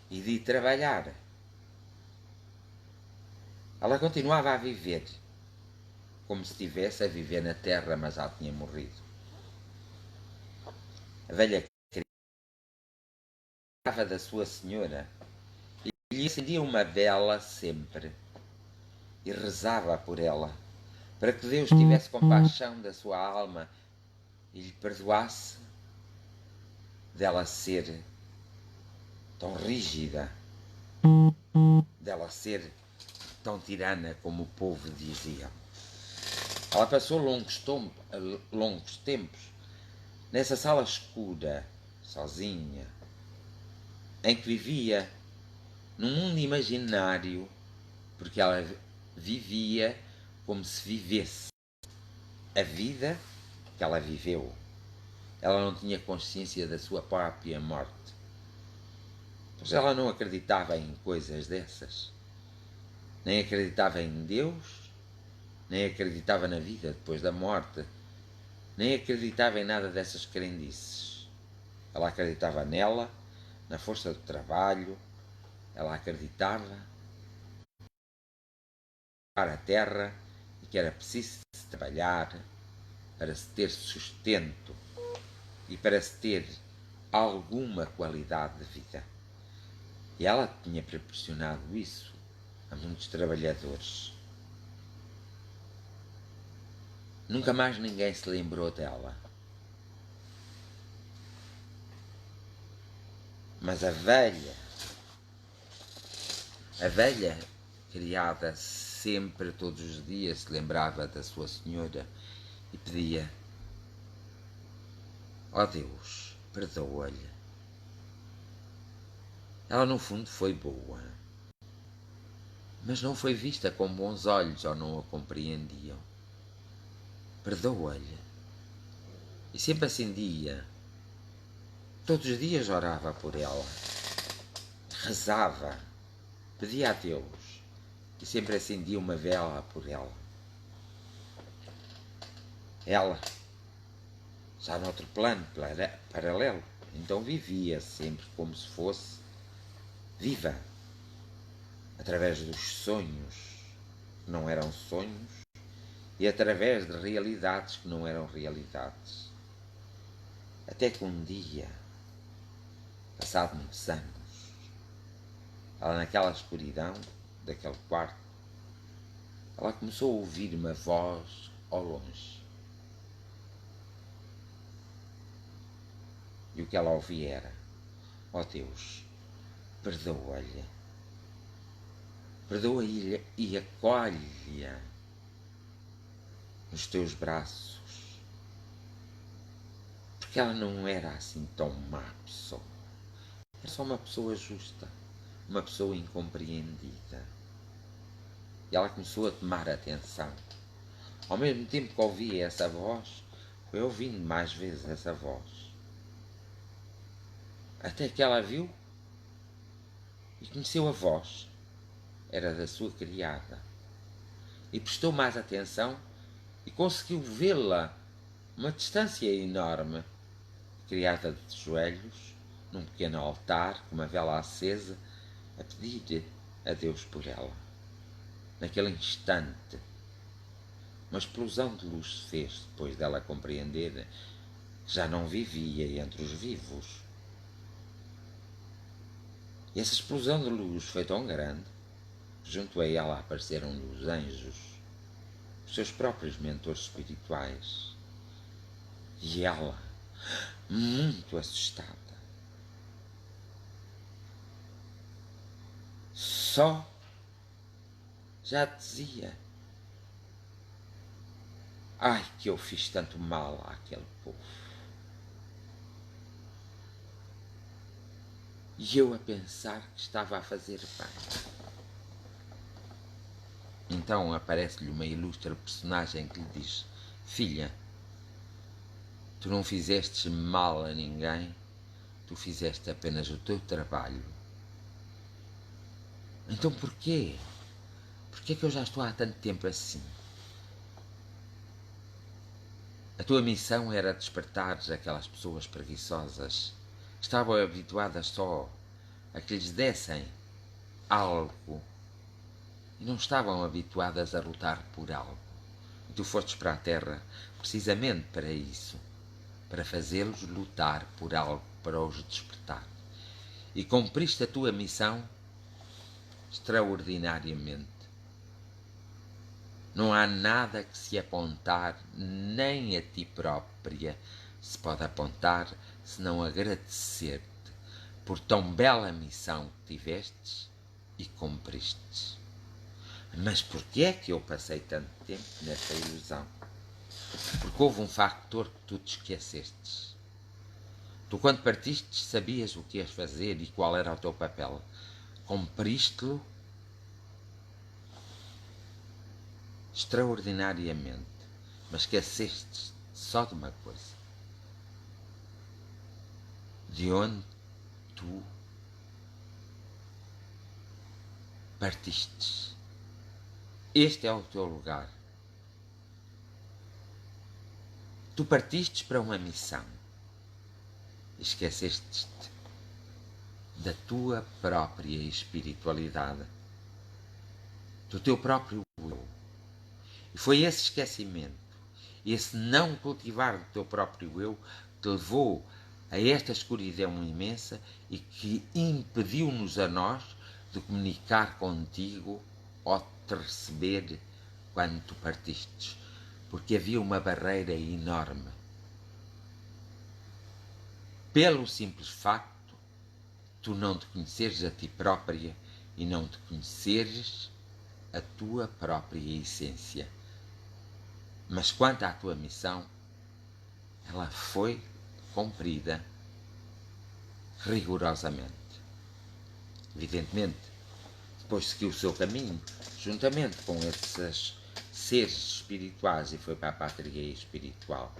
e de ir trabalhar. Ela continuava a viver, como se estivesse a viver na terra, mas já tinha morrido. A velha criava da sua senhora e lhe acendia uma vela sempre e rezava por ela, para que Deus tivesse compaixão da sua alma e lhe perdoasse dela ser tão rígida, dela ser tão tirana como o povo dizia. Ela passou longos tempos nessa sala escura, sozinha, em que vivia num mundo imaginário, porque ela vivia como se vivesse a vida que ela viveu. Ela não tinha consciência da sua própria morte, pois ela não acreditava em coisas dessas. Nem acreditava em Deus, nem acreditava na vida depois da morte, nem acreditava em nada dessas crendices. Ela acreditava nela, na força do trabalho, ela acreditava para a terra e que era preciso se trabalhar para se ter sustento e para se ter alguma qualidade de vida. E ela tinha proporcionado isso a muitos trabalhadores. Nunca mais ninguém se lembrou dela. Mas a velha criada sempre, todos os dias, se lembrava da sua senhora e pedia: ó Deus, perdoa-lhe. Ela no fundo foi boa, mas não foi vista com bons olhos ou não a compreendiam. Perdoa-lhe. E sempre acendia. Todos os dias orava por ela. Rezava. Pedia a Deus. E sempre acendia uma vela por ela. Ela, já noutro plano paralelo, então vivia sempre como se fosse viva. Através dos sonhos que não eram sonhos e através de realidades que não eram realidades. Até que um dia, passado muitos anos, ela naquela escuridão daquele quarto, ela começou a ouvir uma voz ao longe. E o que ela ouvia era: ó Deus, perdoa-lhe. Perdoa-lhe e acolhe-a nos teus braços. Porque ela não era assim tão má pessoa. Era só uma pessoa justa, uma pessoa incompreendida. E ela começou a tomar atenção. Ao mesmo tempo que ouvia essa voz, foi ouvindo mais vezes essa voz. Até que ela viu e conheceu a voz. Era da sua criada. E prestou mais atenção e conseguiu vê-la uma distância enorme, criada de joelhos, num pequeno altar, com uma vela acesa, a pedir a Deus por ela. Naquele instante, uma explosão de luz se fez depois dela compreender que já não vivia entre os vivos. E essa explosão de luz foi tão grande que junto a ela apareceram-lhe os anjos, os seus próprios mentores espirituais. E ela, muito assustada, só já dizia: ai, que eu fiz tanto mal àquele povo. E eu a pensar que estava a fazer bem. Então aparece-lhe uma ilustre personagem que lhe diz: filha, tu não fizeste mal a ninguém, tu fizeste apenas o teu trabalho. Então porquê? Porquê que eu já estou há tanto tempo assim? A tua missão era despertares aquelas pessoas preguiçosas que estavam habituadas só a que lhes dessem algo e não estavam habituadas a lutar por algo. E tu fostes para a Terra precisamente para isso, para fazê-los lutar por algo, para os despertar. E cumpriste a tua missão extraordinariamente. Não há nada que se apontar, nem a ti própria se pode apontar, senão agradecer-te por tão bela missão que tivestes e cumpristes. Mas porquê é que eu passei tanto tempo nessa ilusão? Porque houve um factor que tu te esquecestes. Tu, quando partiste, sabias o que ias fazer e qual era o teu papel. Cumpriste-lo extraordinariamente, mas esqueceste só de uma coisa: de onde tu partistes. Este é o teu lugar. Tu partistes para uma missão. Esqueceste-te da tua própria espiritualidade, do teu próprio eu. E foi esse esquecimento, esse não cultivar do teu próprio eu, que te levou a esta escuridão imensa e que impediu-nos a nós de comunicar contigo ou te receber quando tu partistes, porque havia uma barreira enorme. Pelo simples facto de tu não te conheceres a ti própria e não te conheceres a tua própria essência. Mas quanto à tua missão, ela foi cumprida rigorosamente. Evidentemente, depois seguiu o seu caminho, juntamente com esses seres espirituais, e foi para a pátria espiritual.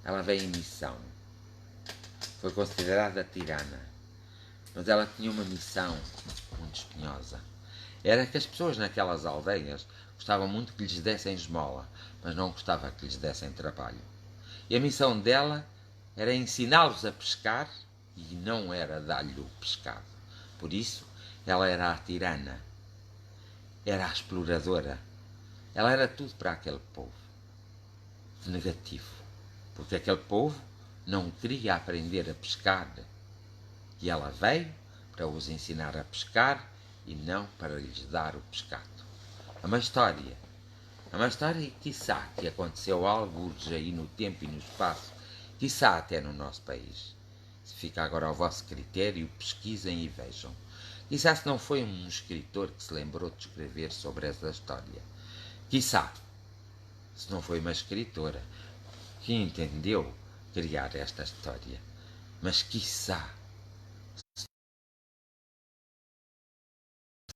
Ela veio em missão. Foi considerada tirana, mas ela tinha uma missão muito espinhosa. Era que as pessoas naquelas aldeias gostavam muito que lhes dessem esmola, mas não gostava que lhes dessem trabalho. E a missão dela era ensiná-los a pescar e não era dar-lhe o pescado. Por isso, ela era a tirana, era a exploradora. Ela era tudo para aquele povo, de negativo, porque aquele povo não queria aprender a pescar. E ela veio para os ensinar a pescar e não para lhes dar o pescado. É uma história, quiçá, que aconteceu alguns aí no tempo e no espaço, quiçá até no nosso país. Se fica agora ao vosso critério, pesquisem e vejam. Quiçá se não foi um escritor que se lembrou de escrever sobre essa história. Quiçá se não foi uma escritora que entendeu criar esta história. Mas quiçá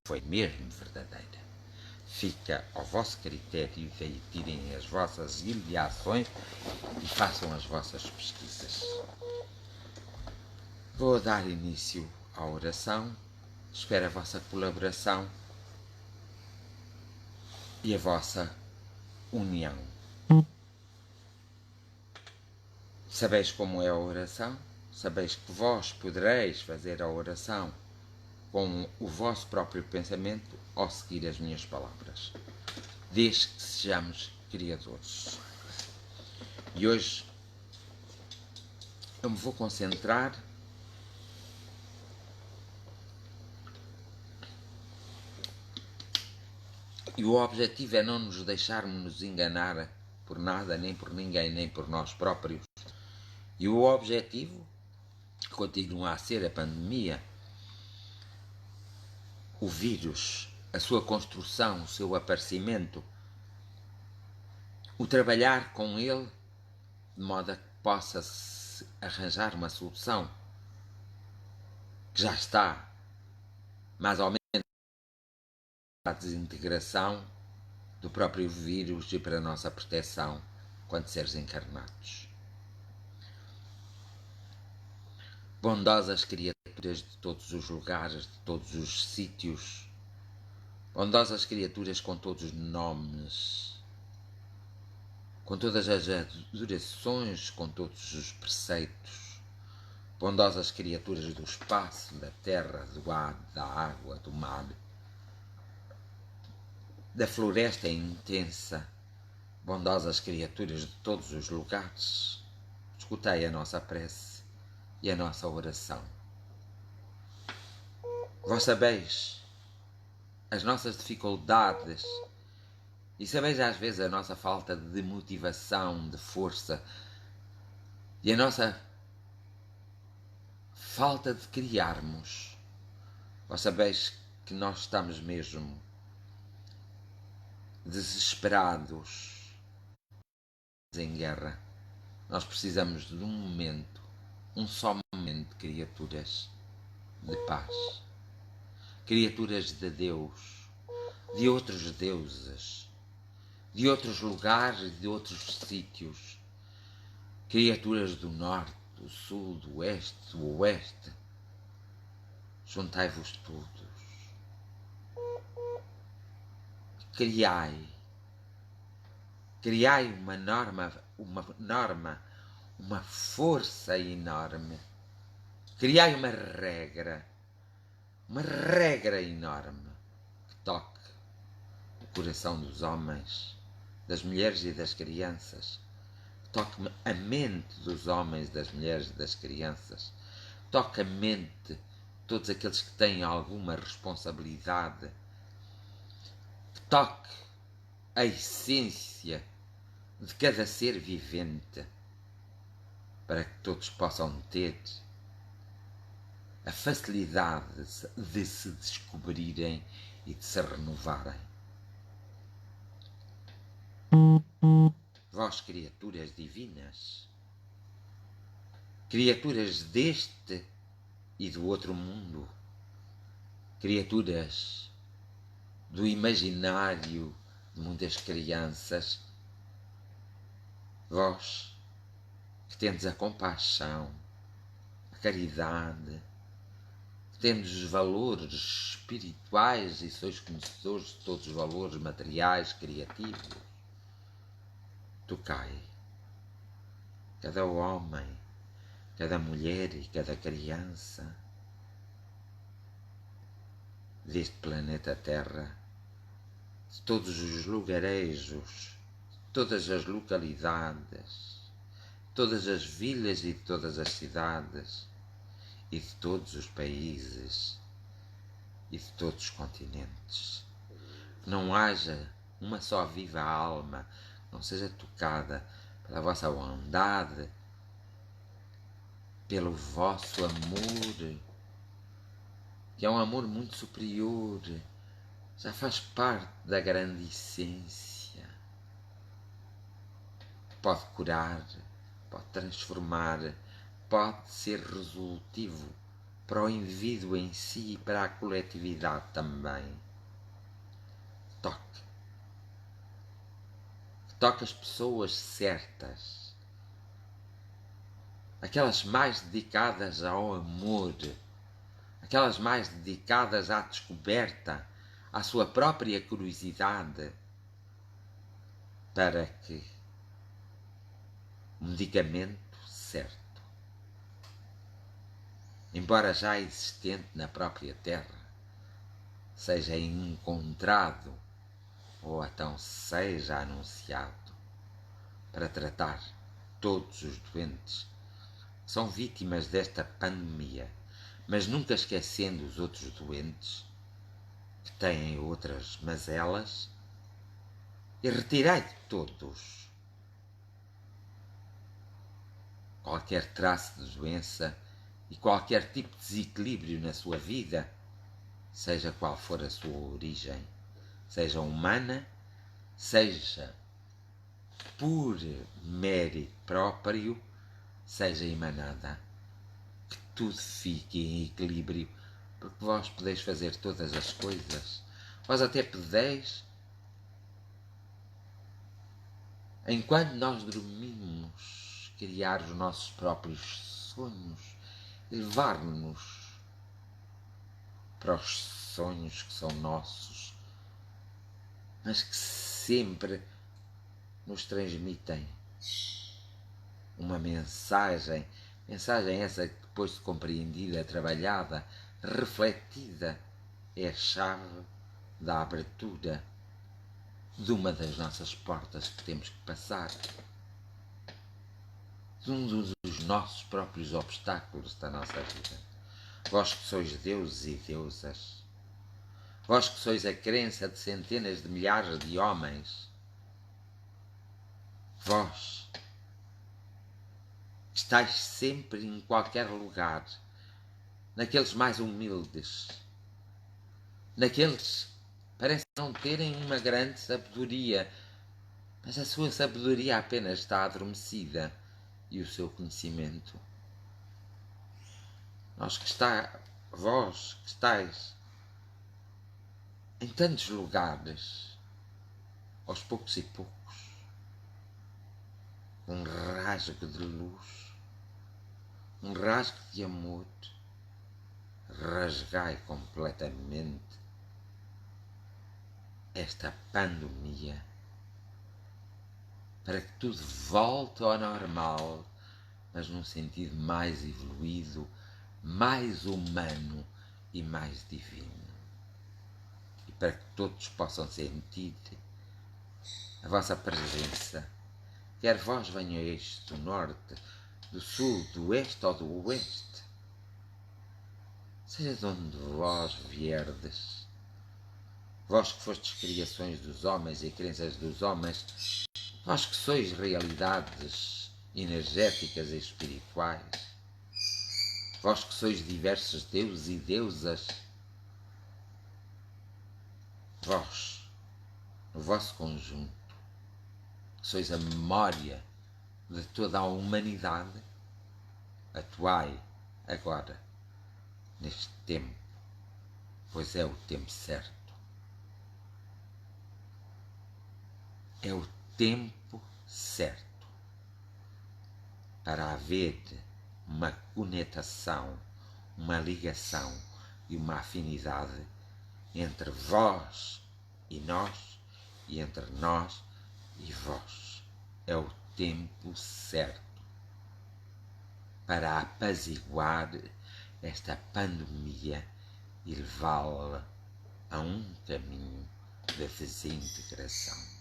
foi mesmo verdadeira. Fica ao vosso critério e tirem as vossas iliações e façam as vossas pesquisas. Vou dar início à oração. Espero a vossa colaboração e a vossa união. Sabeis como é a oração? Sabeis que vós podereis fazer a oração com o vosso próprio pensamento ou seguir as minhas palavras, desde que sejamos criadores. E hoje eu me vou concentrar e o objetivo é não nos deixarmos enganar por nada, nem por ninguém, nem por nós próprios. E o objetivo continua a ser a pandemia, o vírus, a sua construção, o seu aparecimento, o trabalhar com ele de modo a que possa-se arranjar uma solução que já está mais ou menos a desintegração do próprio vírus e para a nossa proteção quanto seres encarnados. Bondosas criaturas de todos os lugares, de todos os sítios, bondosas criaturas com todos os nomes, com todas as adorações, com todos os preceitos, bondosas criaturas do espaço, da terra, do ar, da água, do mar, da floresta intensa, bondosas criaturas de todos os lugares, escutai a nossa prece e a nossa oração. Vós sabeis as nossas dificuldades e sabeis às vezes a nossa falta de motivação, de força e a nossa falta de criarmos. Vós sabeis que nós estamos mesmo desesperados em guerra. Nós precisamos de um momento, um só momento, criaturas de paz, criaturas de Deus, de outros deuses, de outros lugares, de outros sítios, criaturas do norte, do sul, do oeste, do oeste. Juntai-vos todos. Criai uma força enorme. Criai uma regra enorme que toque o coração dos homens, das mulheres e das crianças. Toque a mente dos homens, das mulheres e das crianças. Toque a mente de todos aqueles que têm alguma responsabilidade. Toque a essência de cada ser vivente, para que todos possam ter a facilidade de se descobrirem e de se renovarem. Vós, criaturas divinas, criaturas deste e do outro mundo, criaturas do imaginário de muitas crianças, vós que tendes a compaixão, a caridade, que tendes os valores espirituais e sois conhecedores de todos os valores materiais, criativos, tocai cada homem, cada mulher e cada criança deste planeta Terra, de todos os lugarejos, de todas as localidades, de todas as vilas e de todas as cidades, e de todos os países e de todos os continentes. Que não haja uma só viva alma que não seja tocada pela vossa bondade, pelo vosso amor, que é um amor muito superior, já faz parte da grande essência. Pode curar, pode transformar, pode ser resolutivo para o indivíduo em si e para a coletividade também. Toque. Toque as pessoas certas, aquelas mais dedicadas ao amor, aquelas mais dedicadas à descoberta, à sua própria curiosidade, para que o medicamento certo, embora já existente na própria Terra, seja encontrado ou então seja anunciado para tratar todos os doentes que são vítimas desta pandemia, mas nunca esquecendo os outros doentes que têm outras mazelas, e retirai de todos qualquer traço de doença e qualquer tipo de desequilíbrio na sua vida, seja qual for a sua origem, seja humana, seja por mérito próprio, seja emanada, que tudo fique em equilíbrio, porque vós podeis fazer todas as coisas. Vós até podeis, enquanto nós dormimos, criar os nossos próprios sonhos, levar-nos para os sonhos que são nossos, mas que sempre nos transmitem uma mensagem essa que depois de compreendida, trabalhada, refletida, é a chave da abertura de uma das nossas portas que temos que passar, de um dos nossos próprios obstáculos da nossa vida. Vós que sois deuses e deusas, vós que sois a crença de centenas de milhares de homens, vós estáis sempre em qualquer lugar, naqueles mais humildes, naqueles que parecem não terem uma grande sabedoria, mas a sua sabedoria apenas está adormecida e o seu conhecimento. Vós que estáis em tantos lugares, aos poucos e poucos, um rasgo de luz, um rasgo de amor, rasgai completamente esta pandemia para que tudo volte ao normal, mas num sentido mais evoluído, mais humano e mais divino. E para que todos possam sentir a vossa presença, quer vós venhais do norte, do sul, do oeste ou do oeste, seja de onde vós vierdes, vós que fostes criações dos homens e crenças dos homens, vós que sois realidades energéticas e espirituais, vós que sois diversos deuses e deusas, vós, no vosso conjunto, que sois a memória de toda a humanidade, atuai agora, neste tempo, pois é o tempo certo. É o tempo certo para haver uma conectação, uma ligação e uma afinidade entre vós e nós, e entre nós e vós. É o tempo certo para apaziguar esta pandemia e levá-la a um caminho de desintegração.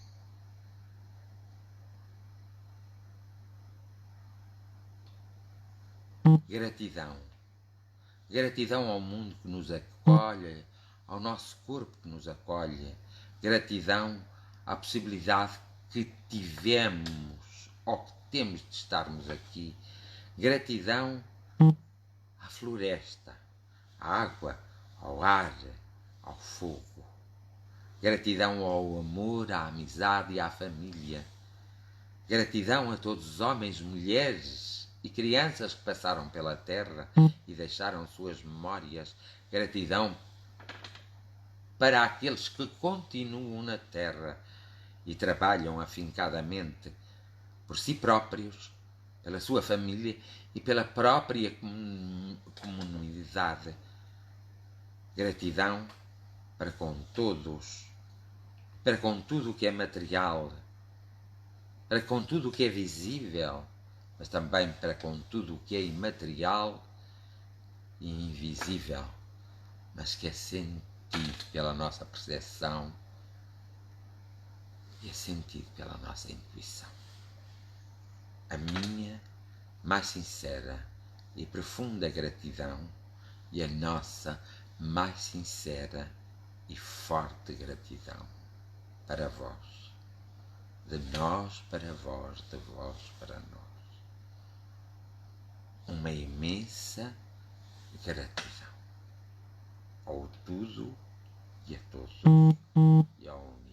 Gratidão. Gratidão ao mundo que nos acolhe, ao nosso corpo que nos acolhe. Gratidão à possibilidade que tivemos ou que temos de estarmos aqui. Gratidão à floresta, à água, ao ar, ao fogo. Gratidão ao amor, à amizade e à família. Gratidão a todos os homens, mulheres e crianças que passaram pela terra e deixaram suas memórias. Gratidão para aqueles que continuam na terra e trabalham afincadamente por si próprios, pela sua família e pela própria comunidade. Gratidão para com todos, para com tudo o que é material, para com tudo o que é visível, mas também para com tudo o que é imaterial e invisível, mas que é sentido pela nossa percepção e é sentido pela nossa intuição. A minha mais sincera e profunda gratidão e a nossa mais sincera e forte gratidão para vós, de nós para vós, de vós para nós. Uma imensa gratidão ao tudo e a todos e ao universo.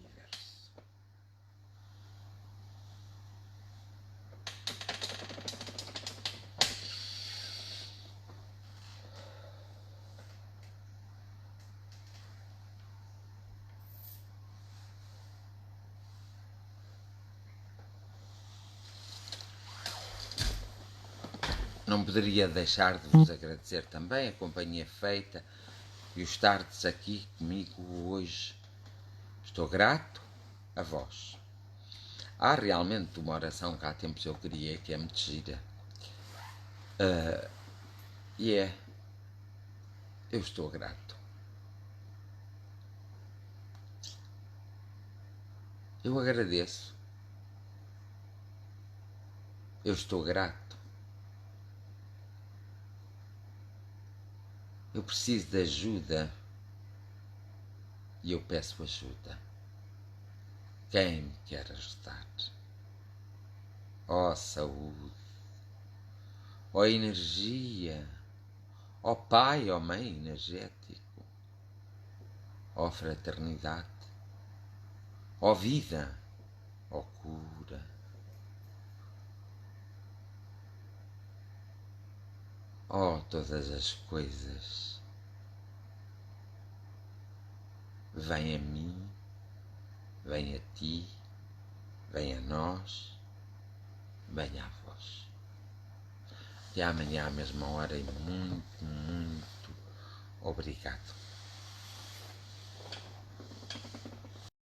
Não poderia deixar de vos agradecer também a companhia feita e o estardes aqui comigo hoje. Estou grato a vós. Há realmente uma oração que há tempos eu queria, que é muito gira. E é, eu estou grato. Eu agradeço. Eu estou grato. Eu preciso de ajuda e eu peço ajuda. Quem me quer ajudar? Ó saúde, ó energia, ó pai, ó mãe energético, ó fraternidade, ó vida, ó cura, ó todas as coisas. Vem a mim, vem a ti, vem a nós, vem a vós. Até amanhã à mesma hora e muito, muito obrigado.